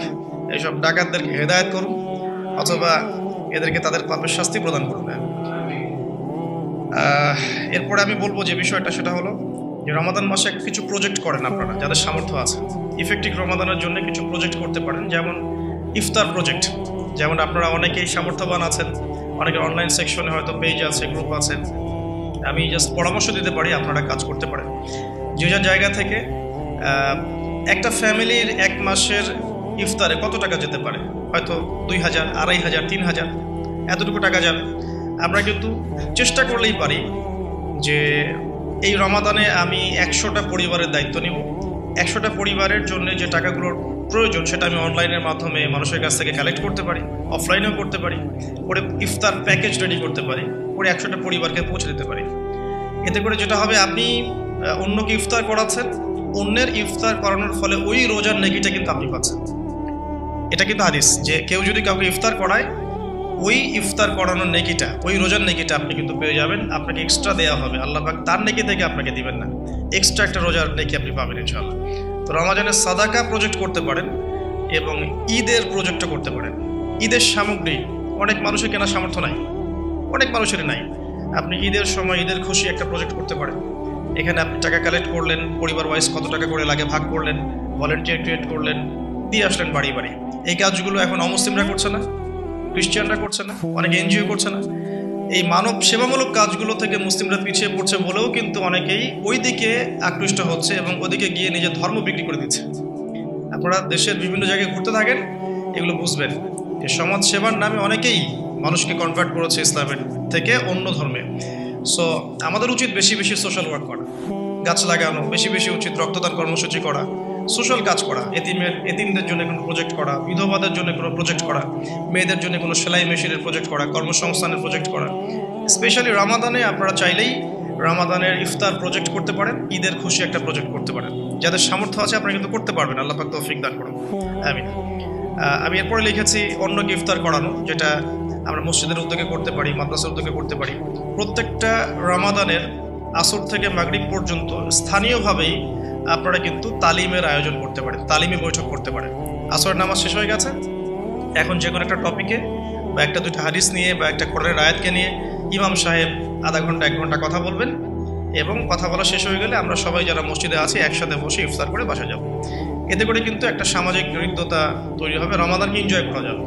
এইসব ডাকাতদেরকে হেদায়েত করুন, অথবা এদেরকে তাদের পাপের শাস্তি প্রদান করুন। এরপরে আমি বলবো যে বিষয়টা, সেটা হলো যে রমাদান মাসে কিছু প্রজেক্ট করেন আপনারা যাদের সামর্থ্য আছে। ইফেক্টিভ রমাদানের জন্য কিছু প্রজেক্ট করতে পারেন, যেমন ইফতার প্রজেক্ট। যেমন আপনারা অনেকেই সামর্থ্যবান আছেন, অনেকের অনলাইন সেকশনে হয়তো পেজ আছে, গ্রুপ আছে, আমি জাস্ট পরামর্শ দিতে পারি, আপনারা কাজ করতে পারেন। যে যার জায়গা থেকে একটা ফ্যামিলির 1 মাসের ইফতারে কত টাকা যেতে পারে, হয়তো 2000, 2500, 3000 এতটুকু টাকা যাবে। আমরা কিন্তু চেষ্টা করলেই পারি যে এই রমাদানে আমি 100টা পরিবারের দায়িত্ব নিব, 100টা পরিবারের জন্য যে টাকাগুলোর প্রয়োজন সেটা আমি অনলাইনের মাধ্যমে মানুষের কাছ থেকে কালেক্ট করতে পারি, অফলাইনেও করতে পারি, করে ইফতার প্যাকেজ রেডি করতে পারি, করে 100টা পরিবারকে পৌঁছে দিতে পারি। এতে করে যেটা হবে, আপনি অন্যকে ইফতার করাচ্ছেন, অন্যের ইফতার করানোর ফলে ওই রোজার নেকিটা কিন্তু আপনি পাচ্ছেন। এটা কিন্তু হাদিস, যে কেউ যদি কাউকে ইফতার করায়, ওই ইফতার করানোর নেকিটা, ওই রোজার নেকিটা আপনি কিন্তু পেয়ে যাবেন, আপনাকে এক্সট্রা দেওয়া হবে। আল্লাহ পাক তার নেকি থেকে আপনাকে দিবেন না, এক্সট্রা একটা রোজার নেকি আপনি পাবেন ইনশাআল্লাহ। তো রমাজানের সাদাকা প্রজেক্ট করতে পারেন এবং ঈদের প্রজেক্টও করতে পারেন। ঈদের সামগ্রী অনেক মানুষের কেনা সামর্থ্য নাই, অনেক মানুষেরই নাই। আপনি ঈদের সময় ঈদের খুশি একটা প্রজেক্ট করতে পারেন। এখানে আপনি টাকা কালেক্ট করলেন, পরিবার ওয়াইজ কত টাকা করে লাগে ভাগ করলেন, ভলেন্টিয়ার ক্রিয়েট করলেন, দিয়ে আসলেন বাড়ি বাড়ি। এই কাজগুলো এখন অমুসলিমরা করছে না, খ্রিস্টানরা করছে না, অনেক এনজিও করছে না। এই মানব সেবামূলক কাজগুলো থেকে মুসলিমরা পিছিয়ে পড়ছে বলেও কিন্তু অনেকেই ওই দিকে আকৃষ্ট হচ্ছে এবং ওদিকে গিয়ে নিজের ধর্ম বিক্রি করে দিচ্ছে। আপনারা দেশের বিভিন্ন জায়গায় ঘুরতে থাকেন, এগুলো বুঝবেন যে সমাজ সেবার নামে অনেকেই মানুষকে কনভার্ট করেছে ইসলামের থেকে অন্য ধর্মে। সো আমাদের উচিত বেশি বেশি সোশ্যাল ওয়ার্ক করা, গাছ লাগানো, বেশি বেশি উচিত রক্তদান কর্মসূচি করা, সোশ্যাল কাজ করা, এতিমদের জন্য কোনো প্রজেক্ট করা, বিধবাদের জন্য কোনো প্রজেক্ট করা, মেয়েদের জন্য কোনো সেলাই মেশিনের প্রজেক্ট করা, কর্মসংস্থানের প্রজেক্ট করা। স্পেশালি রমাদানে আপনারা চাইলেই রমাদানের ইফতার প্রজেক্ট করতে পারেন, ঈদের খুশি একটা প্রজেক্ট করতে পারেন। যাদের সামর্থ্য আছে আপনারা কিন্তু করতে পারবেন, আল্লাহ পাক তৌফিক দান করুন, আমিন। আমি এরপরে লিখেছি অন্যকে ইফতার করানো, যেটা আমরা মসজিদের উদ্যোগে করতে পারি, মাদ্রাসার উদ্যোগে করতে পারি। প্রত্যেকটা রমাদানের আসর থেকে মাগরিব পর্যন্ত স্থানীয়ভাবেই আপনারা কিন্তু তালিমের আয়োজন করতে পারেন, তালিমি বৈঠক করতে পারেন। আসরের নামাজ শেষ হয়ে গেছে, এখন যে কোনো একটা টপিকে বা একটা দুটো হাদিস নিয়ে বা একটা কোরআনের আয়াতকে নিয়ে ইমাম সাহেব আধা ঘন্টা 1 ঘন্টা কথা বলবেন, এবং কথা বলা শেষ হয়ে গেলে আমরা সবাই যারা মসজিদে আছি একসাথে বসে ইফতার করে বাসা যাব। এতে করে কিন্তু একটা সামাজিক হৃদ্যতা তৈরি হবে, রমাদানকে এনজয় করা যাবে।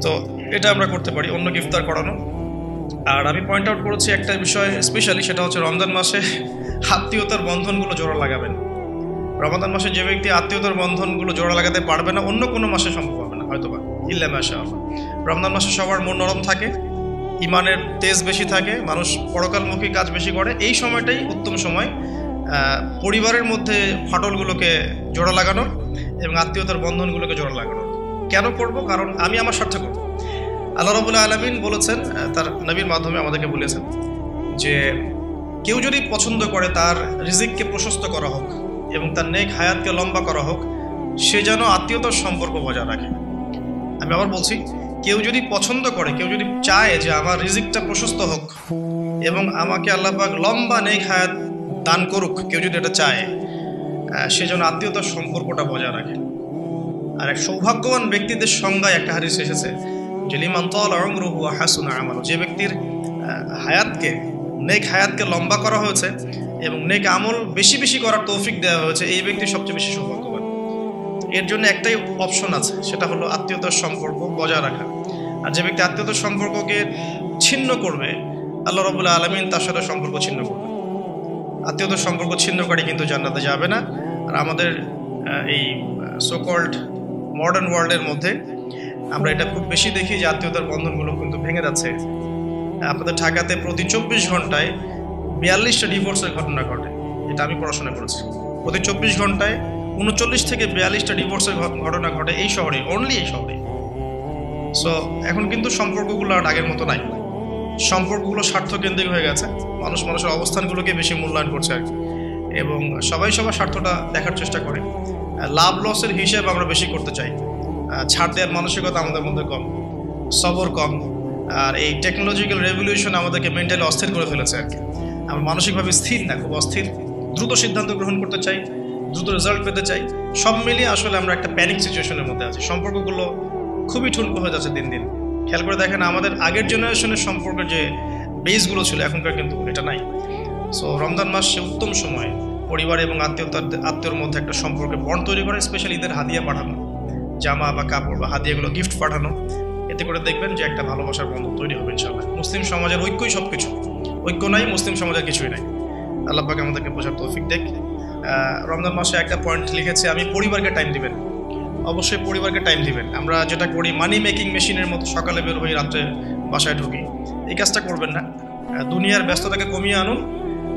তো এটা আমরা করতে পারি, অন্যকে ইফতার করানো। আর আমি পয়েন্ট আউট করেছি একটা বিষয় স্পেশালি, সেটা হচ্ছে রমজান মাসে আত্মীয়তার বন্ধনগুলো জোড়া লাগাবেন। রমাদান মাসে যে ব্যক্তি আত্মীয়তার বন্ধনগুলো জোড়া লাগাতে পারবে না, অন্য কোনো মাসে সম্ভব হবে না হয়তোবা, ইল্লা মাশাআল্লাহ। রমজান মাসে সবার মন নরম থাকে, ইমানের তেজ বেশি থাকে, মানুষ পরকালমুখী কাজ বেশি করে। এই সময়টাই উত্তম সময় পরিবারের মধ্যে ফাটলগুলোকে জোড়া লাগানোর এবং আত্মীয়তার বন্ধনগুলোকে জোড়া লাগানোর। কেন করব? কারণ আমি আমার স্বার্থে করব। আল্লাহ রাব্বুল আলামিন বলেছেন, তার নবীর মাধ্যমে আমাদেরকে বলেছেন যে কেউ যদি পছন্দ করে তার রিজিককে প্রশস্ত করা হোক এবং তার নেক হায়াতকে লম্বা করা হোক, সে যেন আত্মীয়তার সম্পর্ক বজায় রাখে। আমি আবার বলছি, কেউ যদি পছন্দ করে, কেউ যদি চায় যে আমার রিজিকটা প্রশস্ত হোক এবং আমাকে আল্লাহ পাক লম্বা নেক হায়াত দান করুক, কেউ যদি এটা চায়, সে যেন আত্মীয়তার সম্পর্কটা বজায় রাখে। আর এক সৌভাগ্যবান ব্যক্তিদের সংজ্ঞায় একটা হাদিস এসেছে যে লিমান তালা উমরুহু ওয়া হাসুনা আমালুহু, যে ব্যক্তির হায়াতকে, নেক হায়াতকে লম্বা করা হয়েছে এবং নেক আমল বেশি বেশি করার তৌফিক দেওয়া হয়েছে, এই ব্যক্তি সবচেয়ে বেশি সৌভাগ্যবান। এর জন্য একটাই অপশন আছে, সেটা হলো আত্মীয়তার সম্পর্ক বজায় রাখা। আর যে ব্যক্তি আত্মীয়তার সম্পর্ককে ছিন্ন করবে, আল্লাহ রাব্বুল আলামিন তার সাথে সম্পর্ক ছিন্ন করবে। আত্মীয়তার সম্পর্ক ছিন্নকারী কিন্তু জান্নাতে যাবে না। আর আমাদের এই সোকল্ড মডার্ন ওয়ার্ল্ডের মধ্যে আমরা এটা খুব বেশি দেখি যে আত্মীয়তার বন্ধনগুলো কিন্তু ভেঙে যাচ্ছে। আপনাদের ঢাকাতে প্রতি 24 ঘন্টায় 42টা ডিভোর্সের ঘটনা ঘটে, এটা আমি পড়াশোনা করেছি। প্রতি 24 ঘন্টায় 39 থেকে 42টা ডিভোর্সের ঘটনা ঘটে এই শহরে, অনলি এই শহরে। সো এখন কিন্তু সম্পর্কগুলো আর আগের মতো নাই, সম্পর্কগুলো স্বার্থকেন্দ্রিক হয়ে গেছে। মানুষ মানুষের অবস্থানগুলোকে বেশি মূল্যায়ন করছে আর কি, এবং সবাই সবার স্বার্থটা দেখার চেষ্টা করে। লাভ লসের হিসেব আমরা বেশি করতে চাই, ছাড় দেওয়ার মানসিকতা আমাদের মধ্যে কম, সবর কম। আর এই টেকনোলজিক্যাল রেভলিউশন আমাদেরকে মেন্টালি অস্থির করে ফেলেছে আর কি। আমরা মানসিকভাবে স্থির না, খুব অস্থির, দ্রুত সিদ্ধান্ত গ্রহণ করতে চাই, দ্রুত রেজাল্ট পেতে চাই। সব মিলিয়ে আসলে আমরা একটা প্যানিক সিচুয়েশনের মধ্যে আছি। সম্পর্কগুলো খুবই ঠুনকো হয়ে যাচ্ছে দিন দিন। খেয়াল করে দেখেন, আমাদের আগের জেনারেশনের সম্পর্কের যে বেসগুলো ছিল এখনকার কিন্তু এটা নাই। সো রমজান মাস সে উত্তম সময় পরিবার এবং আত্মীয়র মধ্যে একটা সম্পর্কে বন্ড তৈরি করে, স্পেশালি ঈদের হাদিয়া পাঠানো, জামা বা কাপড় বা হাদিয়াগুলো গিফট পাঠানো। এতে করে দেখবেন যে একটা ভালোবাসার বন্ধন তৈরি হবে ইনশাআল্লাহ। মুসলিম সমাজের ঐক্যই সব কিছু, ঐক্য নাই মুসলিম সমাজের কিছুই নাই। আল্লাহ পাক আমাদেরকে বোঝার তৌফিক দেখ। রমজান মাসে একটা পয়েন্ট লিখেছে, আমি পরিবারকে টাইম দিবেন। অবশ্যই পরিবারকে টাইম দিবেন। আমরা যেটা করি মানি মেকিং মেশিনের মতো, সকালে বের হই, রাত্রে বাসায় ঢুকি, এই কাজটা করবেন না। দুনিয়ার ব্যস্ততাকে কমিয়ে আনুন,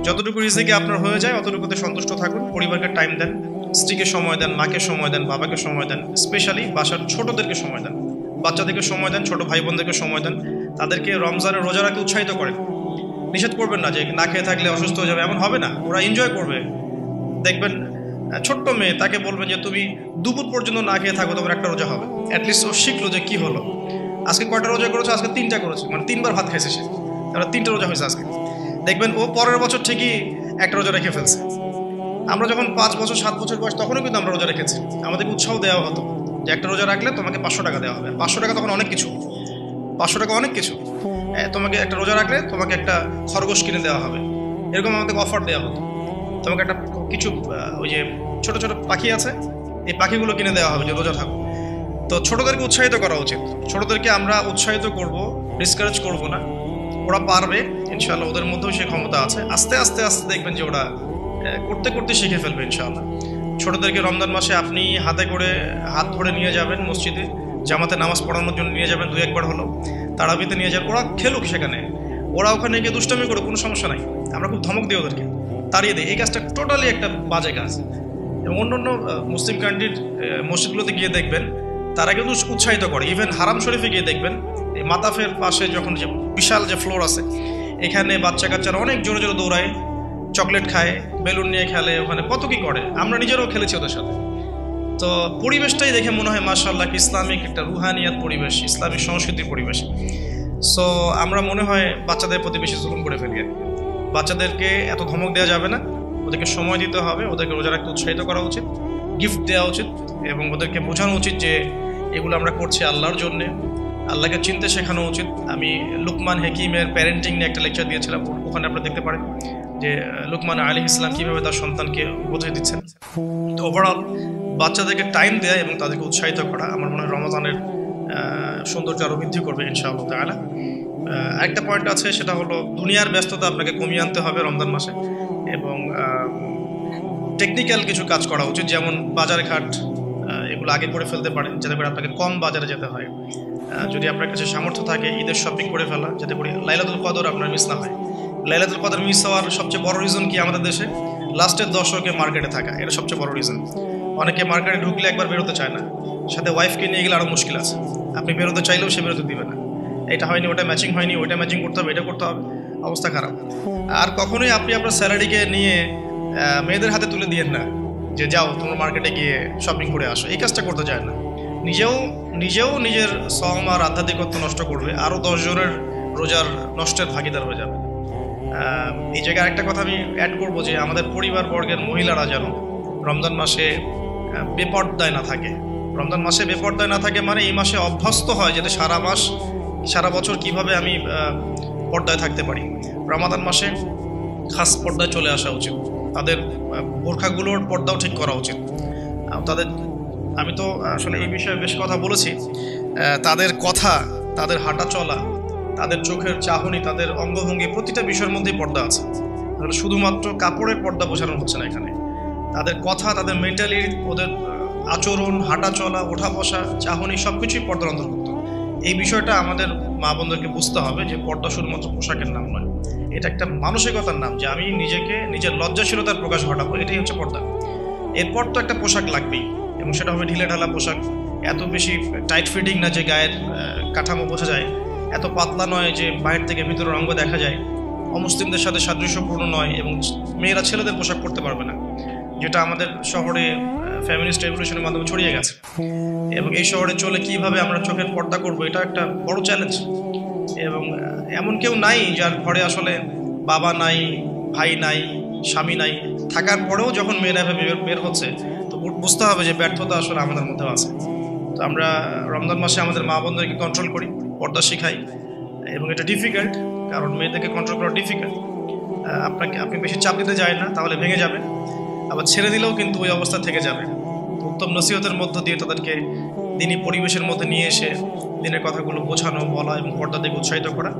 যতটুকু রিজিকে আপনার হয়ে যায় অতটুকুতে সন্তুষ্ট থাকুন। পরিবারকে টাইম দেন, স্ত্রীকে সময় দেন, মাকে সময় দেন, বাবাকে সময় দেন, স্পেশালি বাসার ছোটদেরকে সময় দেন, বাচ্চাদেরকে সময় দেন, ছোট ভাই বোনদেরকে সময় দেন। তাদেরকে রমজানের রোজা রাখতে উৎসাহিত করেন। নিষেধ করবেন না যে না খেয়ে থাকলে অসুস্থ হয়ে যাবে, এমন হবে না। ওরা এনজয় করবে। দেখবেন ছোট্ট মেয়ে, তাকে বলবেন যে তুমি দুপুর পর্যন্ত না খেয়ে থাকো, তোমার একটা রোজা হবে। অ্যাটলিস্ট ও শিখলো যে কি হলো, আজকে কয়টা রোজা করেছে, আজকে 3টা করেছে, মানে 3বার ভাত খাইছে সে, তাহলে 3টা রোজা হয়েছে আজকে। দেখবেন ও পরের বছর ঠিকই একটা রোজা রেখে ফেলছে। আমরা যখন 5 বছর 7 বছর বয়স, তখনও কিন্তু আমরা রোজা রেখেছি। আমাদেরকে উৎসাহ দেওয়া হতো যে একটা রোজা রাখলে তোমাকে 500 টাকা দেওয়া হবে। 500 টাকা তখন অনেক কিছু, 500 টাকা অনেক কিছু। তোমাকে একটা রোজা রাখলে তোমাকে একটা খরগোশ কিনে দেওয়া হবে, এরকম আমাদেরকে অফার দেওয়া হতো। তোমাকে একটা কিছু ওই যে ছোট ছোট পাখি আছে, এই পাখিগুলো কিনে দেওয়া হবে যে রোজা থাকো। তো ছোটদেরকে উৎসাহিত করা উচিত। ছোটদেরকে আমরা উৎসাহিত করব, ডিসকারেজ করব না। ওরা পারবে ইনশাআল্লাহ, ওদের মধ্যেও সে ক্ষমতা আছে। আস্তে আস্তে আস্তে দেখবেন যে ওরা করতে করতে শিখে ফেলবে ইনশাআল্লাহ। ছোটদেরকে রমজান মাসে আপনি হাতে করে হাত ধরে নিয়ে যাবেন মসজিদে, জামাতে নামাজ পড়ানোর জন্য নিয়ে যাবেন, 2-1 হলো তারাবিতে নিয়ে যাবেন। ওরা খেলুক সেখানে, ওরা ওখানে গিয়ে দুষ্টামি করে, কোনো সমস্যা নাই। আমরা খুব ধমক দিই ওদেরকে, তাড়িয়ে দিই। এই কাজটা টোটালি একটা বাজে কাজ। এবং অন্য মুসলিম কান্ট্রির মসজিদগুলোতে গিয়ে দেখবেন তারা কিন্তু উৎসাহিত করে। ইভেন হারাম শরীফে গিয়ে দেখবেন এই মাতাফের পাশে যখন যে বিশাল যে ফ্লোর আছে, এখানে বাচ্চা কাচ্চারা অনেক জোরে জোরে দৌড়ায়, চকলেট খায়, বেলুন নিয়ে খেলে, ওখানে কত কি করে। আমরা নিজেরাও খেলেছি ওদের সাথে। তো পরিবেশটাই দেখে মনে হয় মাশাআল্লাহ ইসলামিক একটা রুহানিয়াত পরিবেশ, ইসলামিক সংস্কৃতির পরিবেশ। সো আমরা মনে হয় বাচ্চাদের প্রতি বেশি জুলুম করে ফেলি। বাচ্চাদেরকে এত ধমক দেওয়া যাবে না, ওদেরকে সময় দিতে হবে, ওদেরকে রোজা রাখতে উৎসাহিত করা উচিত, গিফট দেওয়া উচিত, এবং ওদেরকে বোঝানো উচিত যে এগুলো আমরা করছি আল্লাহর জন্যে, আল্লাহকে চিনতে শেখানো উচিত। আমি লুকমান হাকিমের প্যারেন্টিং নিয়ে একটা লেকচার দিয়েছিলাম, ওখানে আপনারা দেখতে পারেন যে লুকমান আলাইহিস সালাম কীভাবে তার সন্তানকে উপদেশ দিচ্ছেন। তো ওভারঅল বাচ্চাদেরকে টাইম দেয়া এবং তাদেরকে উৎসাহিত করা আমার মনে হয় রমজানের সৌন্দর্য আরও বৃদ্ধি করবে ইনশাআল্লাহ তাআলা। একটা পয়েন্ট আছে, সেটা হলো দুনিয়ার ব্যস্ততা আপনাকে কমিয়ে আনতে হবে রমজান মাসে, এবং টেকনিক্যাল কিছু কাজ করা উচিত, যেমন বাজারঘাট এগুলো আগে করে ফেলতে পারেন যাতে করে আপনাকে কম বাজারে যেতে হয়। যদি আপনার কাছে সামর্থ্য থাকে ঈদের শপিং করে ফেলা, যাতে করে লাইলাতুল কদর আপনার মিস না হয়। লাইলাতুল কদর মিস হওয়ার সবচেয়ে বড় রিজন কি আমাদের দেশে? লাস্টের দশকে মার্কেটে থাকা, এটা সবচেয়ে বড় রিজন। অনেকে মার্কেটে ঢুকলে একবার বেরোতে চায় না, সাথে ওয়াইফকে নিয়ে গেলে আরও মুশকিল আছে। আপনি বেরোতে চাইলেও সে বেরোতে দিবে না, এটা হয়নি, ওটা ম্যাচিং হয়নি, ওইটা ম্যাচিং করতে হবে, এটা করতে হবে, অবস্থা খারাপ। আর কখনোই আপনি আপনার স্যালারিকে নিয়ে মেয়েদের হাতে তুলে দিয়েন না যে যাও তোমার মার্কেটে গিয়ে শপিং করে আসো, এই কাজটা করতে চায় না। নিজেও নিজের সওম আর আধ্যাত্মিকত্ব নষ্ট করবে, আরও 10 জনের রোজার নষ্টের ভাগিদার হয়ে যাবে। এই জায়গায় আরেকটা কথা আমি অ্যাড করবো যে আমাদের পরিবার বর্গের মহিলারা যেন রমজান মাসে বেপর্দায় না থাকে। রমজান মাসে বেপর্দায় না থাকে মানে এই মাসে অভ্যস্ত হয় যাতে সারা বছর কিভাবে আমি পর্দায় থাকতে পারি। রমাদান মাসে খাস পর্দায় চলে আসা উচিত, তাদের বোরখাগুলোর পর্দাও ঠিক করা উচিত। আমি তো আসলে এই বিষয়ে বেশ কথা বলেছি। তাদের কথা, তাদের হাঁটা চলা, তাদের চোখের চাহনি, তাদের অঙ্গভঙ্গি, প্রতিটা বিষয়ের মধ্যেই পর্দা আছে। শুধুমাত্র কাপড়ের পর্দা বোঝানো হচ্ছে না এখানে, তাদের কথা, তাদের মেন্টালি, ওদের আচরণ, হাঁটা চলা, ওঠা বসা, চাহনি সব কিছুই পর্দার অন্তর্ভুক্ত। এই বিষয়টা আমাদের মা বোনদেরকে বুঝতে হবে যে পর্দা শুধুমাত্র পোশাকের নাম নয়, এটা একটা মানসিকতার নাম, যে আমি নিজের লজ্জাশীলতার প্রকাশ ঘটাবো, এটাই হচ্ছে পর্দা। এরপর তো একটা পোশাক লাগবেই, এবং সেটা হবে ঢিলে ঢালা পোশাক, এত বেশি টাইট ফিটিং না যে গায়ের কাঠামো বোঝা যায়, এত পাতলা নয় যে বাইরে থেকে ভিতরের অঙ্গ দেখা যায়, অমুসলিমদের সাথে সাদৃশ্যপূর্ণ নয়, এবং মেয়েরা ছেলেদের পোশাক পরতে পারবে না, যেটা আমাদের শহরে ফ্যামিলিস্ট রেভলিউশনের মাধ্যমে ছড়িয়ে গেছে। এবং এই শহরে চলে কিভাবে আমরা চোখের পর্দা করব, এটা একটা বড় চ্যালেঞ্জ। এবং এমন কেউ নাই যার ঘরে আসলে বাবা নাই, ভাই নাই, স্বামী নাই, থাকার পরেও যখন মেয়েরা বের হচ্ছে তো বুঝতে হবে যে ব্যর্থতা আসলে আমাদের মধ্যেও আছে। তো আমরা রমজান মাসে আমাদের মা বোনদেরকে কন্ট্রোল করি, পর্দা শিখাই, এবং এটা ডিফিকাল্ট, কারণ মেয়েদেরকে কন্ট্রোল করা ডিফিকাল্ট। আপনি বেশি চাপ দিতে যায় না, তাহলে ভেঙে যাবে, আবার ছেড়ে দিলেও কিন্তু ওই অবস্থা থেকে যাবে। উত্তম নসিহতের মধ্য দিয়ে তাদেরকে দিনী পরিবেশের মধ্যে নিয়ে এসে দিনের কথাগুলো বোঝানো, বলা এবং পর্দা দিকে উৎসাহিত করা,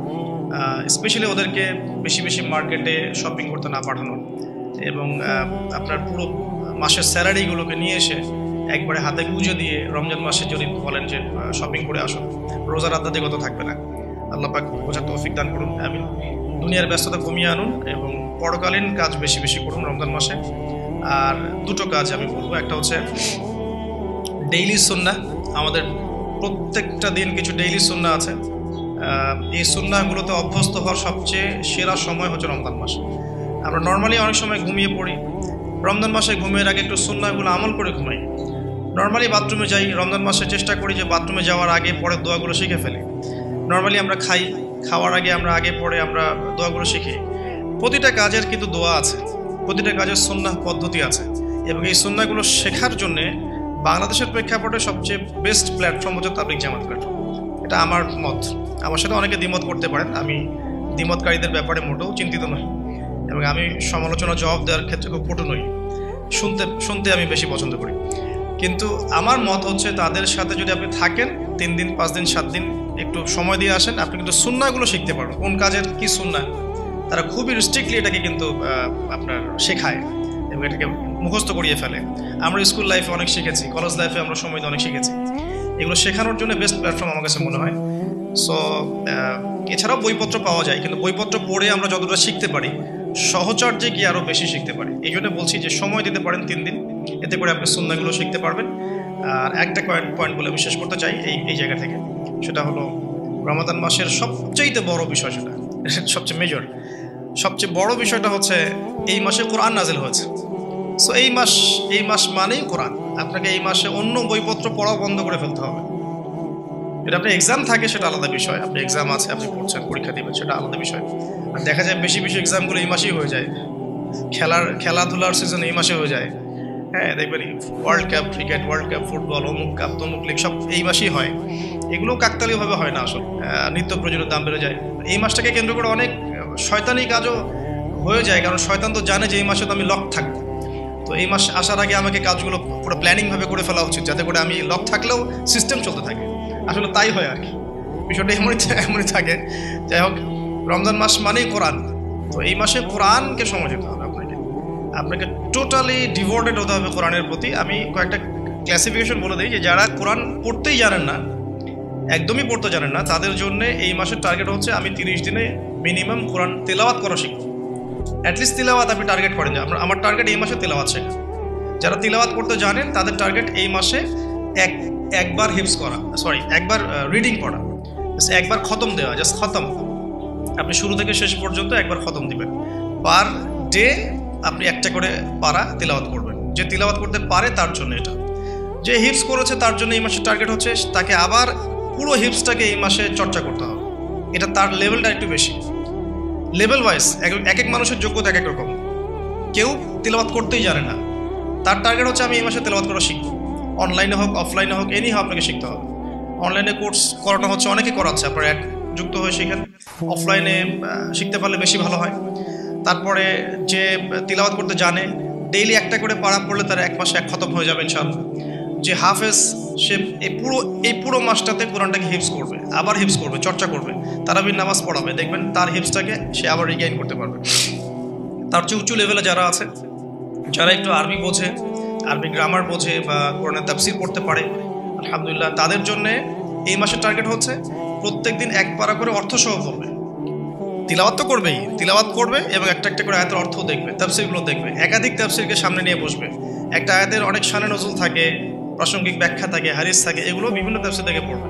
স্পেশালি ওদেরকে বেশি বেশি মার্কেটে শপিং করতে না পাঠানো, এবং আপনার পুরো মাসের স্যালারিগুলোকে নিয়ে এসে একবারে হাতে গুঁজে দিয়ে রমজান মাসে যদি বলেন যে শপিং করে আসো, রোজার আধ্যাত্মিকতা থাকবে না। আল্লাহ পাক বোঝার তৌফিক দান করুন, আমিন। দুনিয়ার ব্যস্ততা কমিয়ে আনুন এবং পরকালীন কাজ বেশি বেশি করুন রমজান মাসে। আর দুটো কাজ আমি বলবো, একটা হচ্ছে ডেইলি সুন্নাহ। আমাদের প্রত্যেকটা দিন কিছু ডেইলি সুন্নাহ আছে, এই সুন্নাহগুলোতে অভ্যস্ত হওয়ার সবচেয়ে সেরা সময় হচ্ছে রমজান মাস। আমরা নর্মালি অনেক সময় ঘুমিয়ে পড়ি, রমজান মাসে ঘুমের আগে একটু সুন্নাহগুলো আমল করে ঘুমাই। নর্মালি বাথরুমে যাই, রমজান মাসে চেষ্টা করি যে বাথরুমে যাওয়ার আগে পরে দোয়াগুলো শিখে ফেলি। নর্মালি আমরা খাওয়ার আগে আমরা দোয়াগুলো শিখি। প্রতিটা কাজের কিন্তু দোয়া আছে, প্রতিটা কাজের সুন্নাহ পদ্ধতি আছে, এবং এই সুন্নাহগুলো শেখার জন্যে বাংলাদেশের প্রেক্ষাপটে সবচেয়ে বেস্ট প্ল্যাটফর্ম হচ্ছে তাবলিগ জামাত প্ল্যাটফর্ম। এটা আমার মত, আমার সাথে অনেকে দ্বিমত করতে পারেন, আমি দ্বিমতকারীদের ব্যাপারে মোটেও চিন্তিত নই, এবং আমি সমালোচনা জবাব দেওয়ার ক্ষেত্রে খুব পটু নই, শুনতে আমি বেশি পছন্দ করি। কিন্তু আমার মত হচ্ছে তাদের সাথে যদি আপনি থাকেন 3 দিন 5 দিন 7 দিন একটু সময় দিয়ে আসেন, আপনি কিন্তু সুন্নাহগুলো শিখতে পারবেন, কোন কাজের কি সুন্নাহ। তারা খুবই স্ট্রিক্টলি এটাকে কিন্তু আপনার শেখায় এবং এটাকে মুখস্থ করিয়ে ফেলে। আমরা স্কুল লাইফে অনেক শিখেছি, কলেজ লাইফে আমরা সময় অনেক শিখেছি। এগুলো শেখানোর জন্য বেস্ট প্ল্যাটফর্ম আমার কাছে মনে হয়। সো এছাড়াও বইপত্র পাওয়া যায়, কিন্তু বইপত্র পড়ে আমরা যতটা শিখতে পারি সহচর্যে গিয়ে আরও বেশি শিখতে পারি। এই জন্য বলছি যে সময় দিতে পারেন 3 দিন, এতে করে আপনি সুন্নাহগুলো শিখতে পারবেন। আর একটা পয়েন্ট বলে আমি শেষ করতে চাই এই জায়গা থেকে, সেটা হলো রমাদান মাসের সবচেয়ে বড় বিষয়, সেটা সবচেয়ে মেজর, সবচেয়ে বড় বিষয়টা হচ্ছে এই মাসে কোরআন নাজিল হয়েছে। সো এই মাস মানেই কোরআন। আপনাকে এই মাসে অন্য বইপত্র পড়াও বন্ধ করে ফেলতে হবে। এটা আপনার এক্সাম থাকে সেটা আলাদা বিষয়, আপনি এক্সাম আছে, আপনি পড়ছেন, পরীক্ষা দেবেন, সেটা আলাদা বিষয়। আর দেখা যায় বেশি এক্সামগুলো এই মাসেই হয়ে যায়, খেলাধুলার সিজন এই মাসে হয়ে যায়, হ্যাঁ দেখবেন world cup cricket, world cup football, অমুক কাপ তমুক লিগ সব এই মাসেই হয়। এগুলো কাকতালীয়ভাবে হয় না আসলে, নিত্য প্রয়োজনীয় দাম বেড়ে যায়। এই মাসটাকে কেন্দ্র করে অনেক শয়তানি কাজও হয়ে যায়, কারণ শয়তান তো জানে যে এই মাসে তো আমি লক থাকবো, তো এই মাস আসার আগে আমাকে কাজগুলো পুরো প্ল্যানিংভাবে করে ফেলা উচিত, যাতে করে আমি লক থাকলেও সিস্টেম চলতে থাকে। আসলে তাই হয় আর কি, বিষয়টা এমনই থাকে। যাই হোক, রমজান মাস মানেই কোরআন, তো এই মাসে কোরআনকে সময় দিতে হবে আপনাকে টোটালি ডিভোটেড হতে হবে কোরআনের প্রতি। আমি কয়েকটা ক্লাসিফিকেশন বলে দিই, যে যারা কোরআন পড়তেই জানেন না, একদমই পড়তে জানেন না, তাদের জন্য এই মাসের টার্গেট হচ্ছে আমি 30 দিনে মিনিমাম কোরআন তেলাওয়াত করা শিখব। অ্যাটলিস্ট তেলাওয়াত আপনি টার্গেট করেন, যে আমার টার্গেট এই মাসে তেলাওয়াত শেখা। যারা তেলাওয়াত করতে জানেন তাদের টার্গেট এই মাসে একবার হিফজ করা, একবার রিডিং পড়া, একবার খতম দেওয়া, জাস্ট খতম। আপনি শুরু থেকে শেষ পর্যন্ত একবার খতম দিবেন। পার ডে আপনি একটা করে পারা তিলাওয়াত করবেন। যে তিলাওয়াত করতে পারে তার জন্য এটা, যে হিফজ করেছে তার জন্য এই মাসের টার্গেট হচ্ছে তাকে আবার পুরো হিফজটাকে এই মাসে চর্চা করতে হবে। এটা তার লেভেলটা একটু বেশি, লেভেল ওয়াইজ এক এক মানুষের যোগ্যতা এক এক রকম। কেউ তিলাওয়াত করতেই জানে না, তার টার্গেট হচ্ছে আমি এই মাসে তিলাওয়াত করা শিখব। অনলাইনে হোক অফলাইনে হোক, এনি হোক আপনাকে শিখতে হবে। অনলাইনে কোর্স করানো হচ্ছে, অনেকে করাচ্ছে, আপনারা যুক্ত হয়ে শিখেন। অফলাইনে শিখতে পারলে বেশি ভালো হয়। তারপরে যে তিলাওয়াত করতে জানে, ডেইলি একটা করে পারা পড়লে তার 1 মাসে 1 খতম হয়ে যাবে ইনশাআল্লাহ। যে হাফেজ, সে এই পুরো মাসটাতে কোরআনটাকে হিফজ করবে, আবার হিফজ করবে, চর্চা করবে, তারাবির নামাজ পড়াবে, দেখবেন তার হিফজটাকে সে আবার রিগেইন করতে পারবে। তার চেয়ে উঁচু লেভেলে যারা আছে, যারা একটু আরবি বোঝে, আরবি গ্রামার বোঝে বা কোরআনের তাফসীর পড়তে পারে, আলহামদুলিল্লাহ তাদের জন্য এই মাসের টার্গেট হচ্ছে প্রত্যেক দিন 1 পারা করে অর্থসহ পড়বে। তিলাওয়াত তো করবেই, তিলাওয়াত করবে এবং একটা একটা করে আয়াতের অর্থ দেখবে, তাফসীরগুলো দেখবে, একাধিক তাফসীরকে সামনে নিয়ে বসবে। একটা আয়াতের অনেক শানে নজুল থাকে, প্রাসঙ্গিক ব্যাখ্যা থাকে, হাদিস থাকে, এগুলো বিভিন্ন তাফসীর থেকে পড়বে।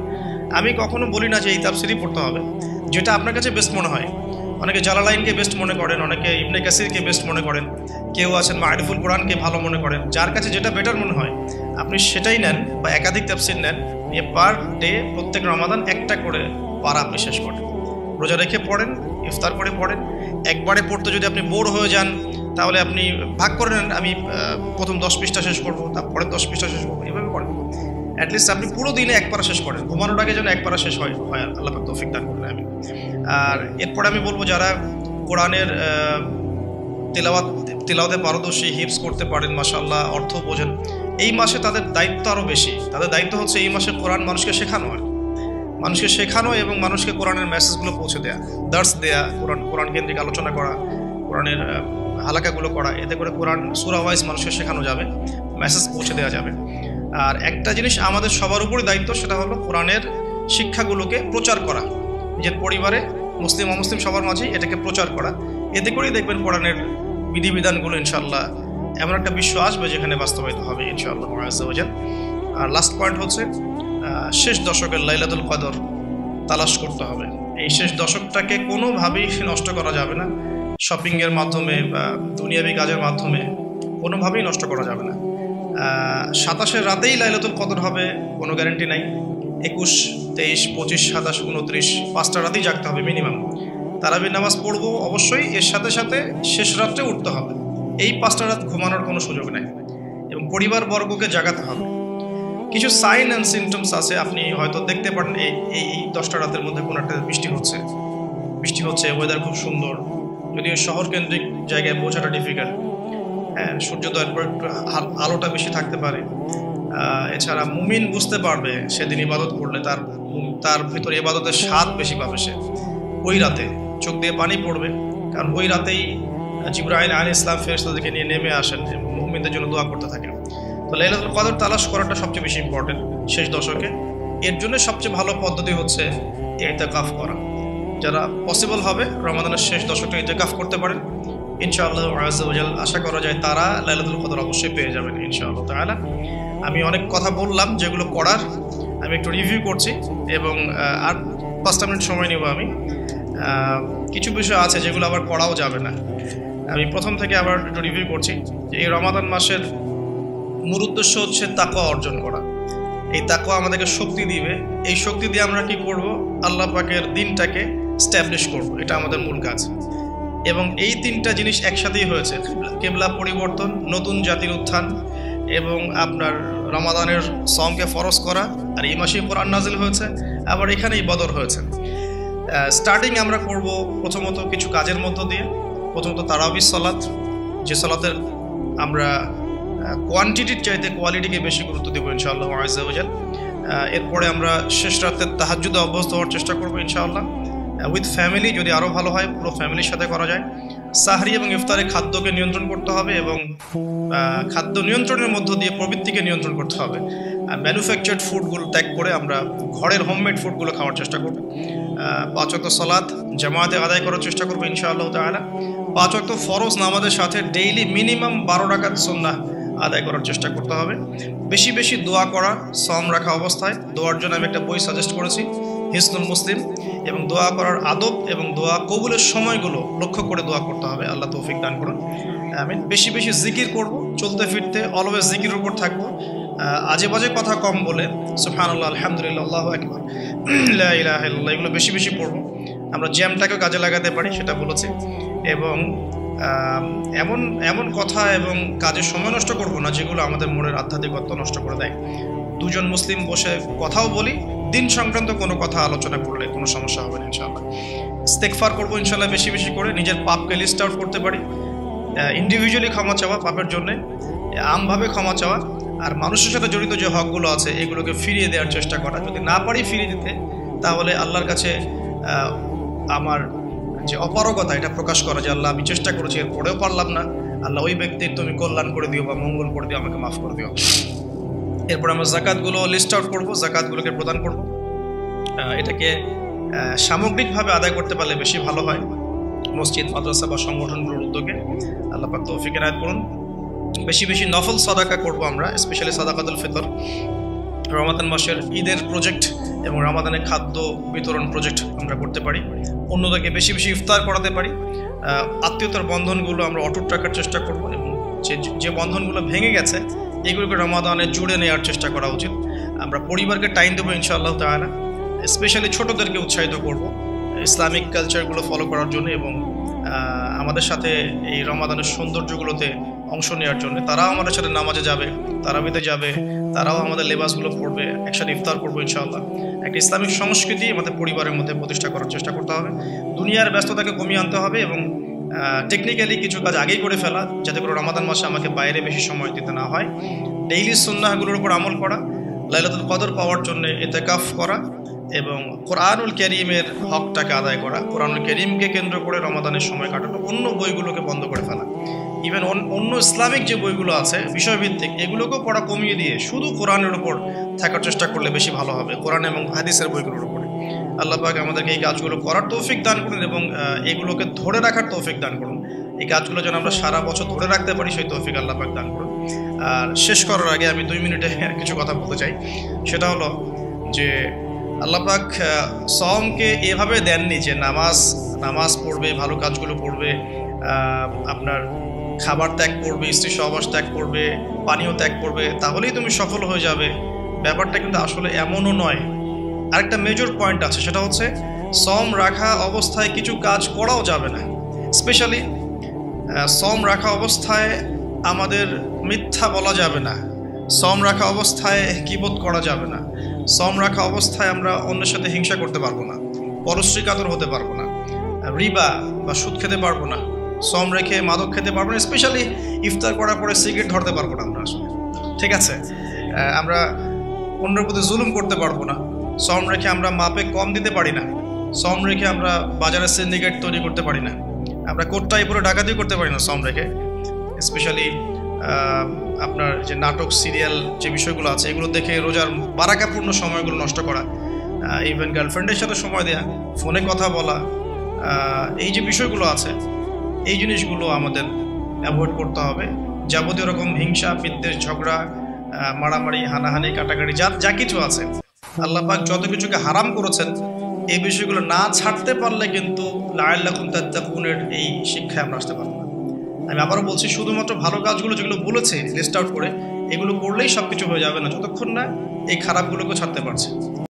আমি কখনো বলি না যে এই তাফসীরই পড়তে হবে, যেটা আপনার কাছে বেস্ট মনে হয়। অনেকে জালালাইনকে বেস্ট মনে করেন, অনেকে ইবনে কাসিরকে বেস্ট মনে করেন, কেউ আছেন মারিফুল কোরআনকে ভালো মনে করেন। যার কাছে যেটা বেটার মনে হয় আপনি সেটাই নেন, বা একাধিক তাফসীর নেন, নিয়ে পার ডে প্রত্যেক রমাদান একটা করে পারা আপনি শেষ করেন। রোজা রেখে পড়েন, ইফতার করে পড়েন। একবারে পড়তে যদি আপনি বোর হয়ে যান, তাহলে আপনি ভাগ করে নেন, আমি প্রথম 10 পৃষ্ঠা শেষ করবো, তারপরে 10 পৃষ্ঠা শেষ করবো, এভাবে করেন। অ্যাটলিস্ট আপনি পুরো দিনে 1 পারা শেষ করেন, ঘুমানোর আগে যেন 1 পারা শেষ হয়, আল্লাহ পাক তৌফিক দান করলেন আমি। আর এরপরে আমি বলবো, যারা কোরআনের তেলাওয়াতে পারদর্শী, হিফজ করতে পারেন, মাশাআল্লাহ, অর্থ বোঝেন, এই মাসে তাদের দায়িত্ব আরও বেশি। তাদের দায়িত্ব হচ্ছে এই মাসে কোরআন মানুষকে শেখানো হয়, মানুষকে শেখানো এবং মানুষকে কোরআনের মেসেজগুলো পৌঁছে দেয়া, দার্স দেয়া, কোরআন কেন্দ্রিক আলোচনা করা, কোরআনের হালাকাগুলো করা। এতে করে কোরআন সূরা ওয়াইজ মানুষকে শেখানো যাবে, মেসেজ পৌঁছে দেওয়া যাবে। আর একটা জিনিস আমাদের সবার উপরই দায়িত্ব, সেটা হলো কোরআনের শিক্ষাগুলোকে প্রচার করা, নিজের পরিবারে, মুসলিম অমুসলিম সবার মাঝেই এটাকে প্রচার করা। এতে করেই দেখবেন কোরআনের বিধিবিধানগুলো ইনশাআল্লাহ এমন একটা বিশ্ব আসবে যেখানে বাস্তবায়িত হবে ইনশাআল্লাহ আযজা ওয়া জাল। আর লাস্ট পয়েন্ট হচ্ছে, শেষ দশকের লাইলাতুল কদর তালাশ করতে হবে। এই শেষ দশকটাকে কোনোভাবেই নষ্ট করা যাবে না, শপিংয়ের মাধ্যমে বা দুনিয়াবি কাজের মাধ্যমে কোনোভাবেই নষ্ট করা যাবে না। 27-এর রাতেই লাইলাতুল কদর হবে কোনো গ্যারান্টি নাই। 21, 23, 25, 27, 29 5টা রাতেই জাগতে হবে মিনিমাম। তারাবির নামাজ পড়বো অবশ্যই, এর সাথে সাথে শেষ রাত্রে উঠতে হবে। এই 5টা রাত ঘুমানোর কোনো সুযোগ নেই, এবং পরিবারবর্গকে জাগাতে হবে। কিছু সাইন অ্যান্ড সিমটমস আছে, আপনি হয়তো দেখতে পারেন এই 10টা রাতের মধ্যে কোনো একটা বৃষ্টি হচ্ছে, ওয়েদার খুব সুন্দর, যদিও শহর কেন্দ্রিক জায়গায় বোঝাটা ডিফিকাল্ট। হ্যাঁ, সূর্যোদয়ের পর একটু আলোটা বেশি থাকতে পারে। এছাড়া মুমিন বুঝতে পারবে সেদিন ইবাদত করলে তার ভিতরে ইবাদতের স্বাদ বেশি পাবে। সে ওই রাতে চোখ দিয়ে পানি পড়বে, কারণ ওই রাতেই জিবরাইল আলাইহিস সালাম ফেরেশতাদেরকে নিয়ে নেমে আসেন এবং মুমিনদের জন্য দোয়া করতে থাকেন। তো লাইলাতুল কদর তালাশ করাটা সবচেয়ে বেশি ইম্পর্টেন্ট শেষ দশকে। এর জন্য সবচেয়ে ভালো পদ্ধতি হচ্ছে ইতিকাফ করা। যারা পসিবল হবে রমাদানের শেষ দশকটা ইতিকাফ করতে পারেন, ইনশাআল্লাহ আযজা ওয়া জাল আশা করা যায় তারা লাইলাতুল কদর অবশ্যই পেয়ে যাবেন ইনশাআল্লাহ তাআলা। আমি অনেক কথা বললাম, যেগুলো করার আমি একটু রিভিউ করছি, এবং আর 5টা মিনিট সময় নেব আমি। কিছু বিষয় আছে যেগুলো আবার করাও যাবে না, আমি প্রথম থেকে আবার একটু রিভিউ করছি। যে এই রমাদান মাসের মূল উদ্দেশ্য হচ্ছে তাকওয়া অর্জন করা। এই তাকওয়া আমাদেরকে শক্তি দিবে, এই শক্তি দিয়ে আমরা কি করব, আল্লাহ পাকের দিনটাকে স্ট্যাবলিশ করব, এটা আমাদের মূল কাজ। এবং এই 3টা জিনিস একসাথেই হয়েছে, কিবলা পরিবর্তন, নতুন জাতির উত্থান, এবং আপনার রমাদানের সমকে ফরজ করা, আর এই মাসেই কোরআন নাজিল হয়েছে, আবার এখানেই বদর হয়েছে। স্টার্টিং আমরা করব প্রথমত কিছু কাজের মধ্য দিয়ে। প্রথমত তারাবির সালাত, যে সালাতের আমরা কোয়ান্টিটির চাইতে কোয়ালিটিকে বেশি গুরুত্ব দেবো ইনশাআল্লাহ আযজা ওয়া জাল। এরপরে আমরা শেষ রাতের তাহাজ্জুদে অভ্যস্ত হওয়ার চেষ্টা করবো ইনশাআল্লাহ, উইথ ফ্যামিলি যদি আরও ভালো হয় পুরো ফ্যামিলির সাথে করা যায়। সাহরি এবং ইফতারে খাদ্যকে নিয়ন্ত্রণ করতে হবে এবং খাদ্য নিয়ন্ত্রণের মধ্য দিয়ে প্রবৃত্তিকে নিয়ন্ত্রণ করতে হবে। ম্যানুফ্যাকচার্ড ফুডগুলো ত্যাগ করে আমরা ঘরের হোমমেড ফুডগুলো খাওয়ার চেষ্টা করব। 5 ওয়াক্ত সালাত জামাতে আদায় করার চেষ্টা করবো ইনশাআল্লাহ তাআলা। 5 ওয়াক্ত ফরজ নামাজের সাথে ডেইলি মিনিমাম 12 রাকাত সুন্নাহ আদায় করার চেষ্টা করতে হবে। বেশি বেশি দোয়া করা সওম রাখা অবস্থায়। দোয়ার জন্য আমি একটা বই সাজেস্ট করেছি, হিসনুল মুসলিম, এবং দোয়া করার আদব এবং দোয়া কবুলের সময়গুলো লক্ষ্য করে দোয়া করতে হবে। আল্লাহ তৌফিক দান করুন। আমি বেশি বেশি জিকির করব, চলতে ফিরতে অলওয়েজ জিকিরের উপর থাকবো, আজে বাজে কথা কম বলে সুবহানাল্লাহ, আলহামদুলিল্লাহ, আল্লাহু আকবার, লা ইলাহা ইল্লাল্লাহ এগুলো বেশি বেশি পড়বো। আমরা জ্যামটাকেও কাজে লাগাতে পারি সেটা বলেছি। এবং এমন এমন কথা এবং কাজের সময় নষ্ট করব না যেগুলো আমাদের মনের আধ্যাত্মিকত্ব নষ্ট করে দেয়। দুজন মুসলিম বসে কথাও বলি, দিন সংক্রান্ত কোনো কথা আলোচনা করলে কোনো সমস্যা হবে না ইনশাআল্লাহ। ইস্তেগফার করবো ইনশাআল্লাহ বেশি বেশি করে, নিজের পাপকে লিস্ট আউট করতে পারি। ইন্ডিভিজুয়ালি ক্ষমা চাওয়া পাপের জন্যে, আমভাবে ক্ষমা চাওয়া, আর মানুষের সাথে জড়িত যে হকগুলো আছে এগুলোকে ফিরিয়ে দেওয়ার চেষ্টা করা। যদি না পারি ফিরিয়ে দিতে, তাহলে আল্লাহর কাছে আমার যে অপারগতা এটা প্রকাশ করা, যে আল্লাহ আমি চেষ্টা করেছি এরপরেও পারলাম না, আল্লাহ ওই ব্যক্তির তুমি কল্যাণ করে দিও বা মঙ্গল করে দিও, আমাকে মাফ করে দিও। এরপর আমরা জাকাতগুলো লিস্ট আউট করবো, জাকাতগুলোকে প্রদান করব। এটাকে সামগ্রিকভাবে আদায় করতে পারলে বেশি ভালো হয় মসজিদ, মাদ্রাসা বা সংগঠনগুলোর উদ্যোগে। আল্লাহ পাক তৌফিক এনায়েত করুন। বেশি বেশি নফল সাদাকা করব আমরা, স্পেশালি সাদাকাতুল ফিতর। রমাদান মাসের ঈদের প্রজেক্ট এবং রমাদানের খাদ্য বিতরণ প্রজেক্ট আমরা করতে পারি। অন্যদেরকে বেশি বেশি ইফতার করাতে পারি। আত্মীয়তার বন্ধনগুলো আমরা অটুট রাখার চেষ্টা করব এবং যে বন্ধনগুলো ভেঙে গেছে এগুলোকে রমাদানে জুড়ে নেওয়ার চেষ্টা করা উচিত। আমরা পরিবারকে টাইম দেবো ইনশাআল্লাহ তাআলা। স্পেশালি ছোটদেরকে উৎসাহিত করব ইসলামিক কালচারগুলো ফলো করার জন্য এবং আমাদের সাথে এই রমাদানের সৌন্দর্যগুলোতে অংশ নেওয়ার জন্য। তারাও আমাদের সাথে নামাজে যাবে, তারাবিতে যাবে, তারাও আমাদের লেবাসগুলো পড়বে, একসাথে ইফতার করবো ইনশাআল্লাহ। একটা ইসলামিক সংস্কৃতি আমাদের পরিবারের মধ্যে প্রতিষ্ঠা করার চেষ্টা করতে হবে। দুনিয়ার ব্যস্ততাকে কমিয়ে আনতে হবে এবং টেকনিক্যালি কিছু কাজ আগেই করে ফেলা, যাতে করে রমাদান মাসে আমাকে বাইরে বেশি সময় দিতে না হয়। ডেইলি সুন্নাহগুলোর উপর আমল করা, লাইলাতুল কদর পাওয়ার জন্য ইতিকাফ করা এবং কোরআনুল কারীমের হকটাকে আদায় করা। কোরআনুল কারীমকে কেন্দ্র করে রমাদানের সময় কাটানো, অন্য বইগুলোকে বন্ধ করে ফেলা। ইভেন অন্য ইসলামিক যে বইগুলো আছে বিষয়ভিত্তিক, এগুলোকেও পড়া কমিয়ে দিয়ে শুধু কোরআনের উপর থাকার চেষ্টা করলে বেশি ভালো হবে, কোরআন এবং হাদিসের বইগুলোর উপরে। আল্লাহ পাক আমাদেরকে এই কাজগুলো করার তৌফিক দান করুন এবং এগুলোকে ধরে রাখার তৌফিক দান করুন। এই কাজগুলো যেন আমরা সারা বছর ধরে রাখতে পারি, সেই তৌফিক আল্লাহ পাক দান করুন। আর শেষ করার আগে আমি 2 মিনিটে কিছু কথা বলতে চাই। সেটা হলো যে আল্লাহ পাক সওমকে এভাবে দেননি যে নামাজ পড়বে, ভালো কাজগুলো করবে, আপনার খাবার ত্যাগ করবে, স্ত্রী সহবাস ত্যাগ করবে, পানীয় ত্যাগ করবে, তাহলেই তুমি সফল হয়ে যাবে। ব্যাপারটা কিন্তু আসলে এমনও নয়। আরেকটা মেজর পয়েন্ট আছে, সেটা হচ্ছে সওম রাখা অবস্থায় কিছু কাজ করাও যাবে না। স্পেশালি সওম রাখা অবস্থায় আমাদের মিথ্যা বলা যাবে না, সওম রাখা অবস্থায় গীবত করা যাবে না, সওম রাখা অবস্থায় আমরা অন্যের সাথে হিংসা করতে পারবো না, পরশ্রী কাতর হতে পারবো না, রিবা বা সুদ খেতে পারবো না, সওম রেখে মাদক খেতে পারবো না, স্পেশালি ইফতার করার পরে সিগারেট ধরতে পারবো না আমরা আসলে, ঠিক আছে? আমরা অন্যের প্রতি জুলুম করতে পারবো না, সওম রেখে আমরা মাপে কম দিতে পারি না, সওম রেখে আমরা বাজারে সিন্ডিকেট তৈরি করতে পারি না, আমরা কোটটাই পুরো ডাকাতি করতে পারি না সওম রেখে। স্পেশালি আপনার যে নাটক, সিরিয়াল যে বিষয়গুলো আছে এগুলো দেখে রোজার বারাকাপূর্ণ সময়গুলো নষ্ট করা, ইভেন গার্লফ্রেন্ডের সাথে সময় দেওয়া, ফোনে কথা বলা, এই যে বিষয়গুলো আছে এই জিনিসগুলো আমাদের অ্যাভয়েড করতে হবে। যাবতীয় রকম হিংসা, বিদ্বেষ, ঝগড়া, মারামারি, হানাহানি, কাটাকাটি যা কিছু আছে, আল্লাহ পাক যত কিছুকে হারাম করেছেন এই বিষয়গুলো না ছাড়তে পারলে কিন্তু লাআল্লাকুম তাত্তাকুনের এই শিক্ষায় আমরা আসতে পারবো না। আমি আবারও বলছি, শুধুমাত্র ভালো কাজগুলো যেগুলো বলেছে লিস্ট আউট করে এগুলো করলেই সব কিছু হয়ে যাবে না, যতক্ষণ না এই খারাপগুলোকে ছাড়তে পারছে।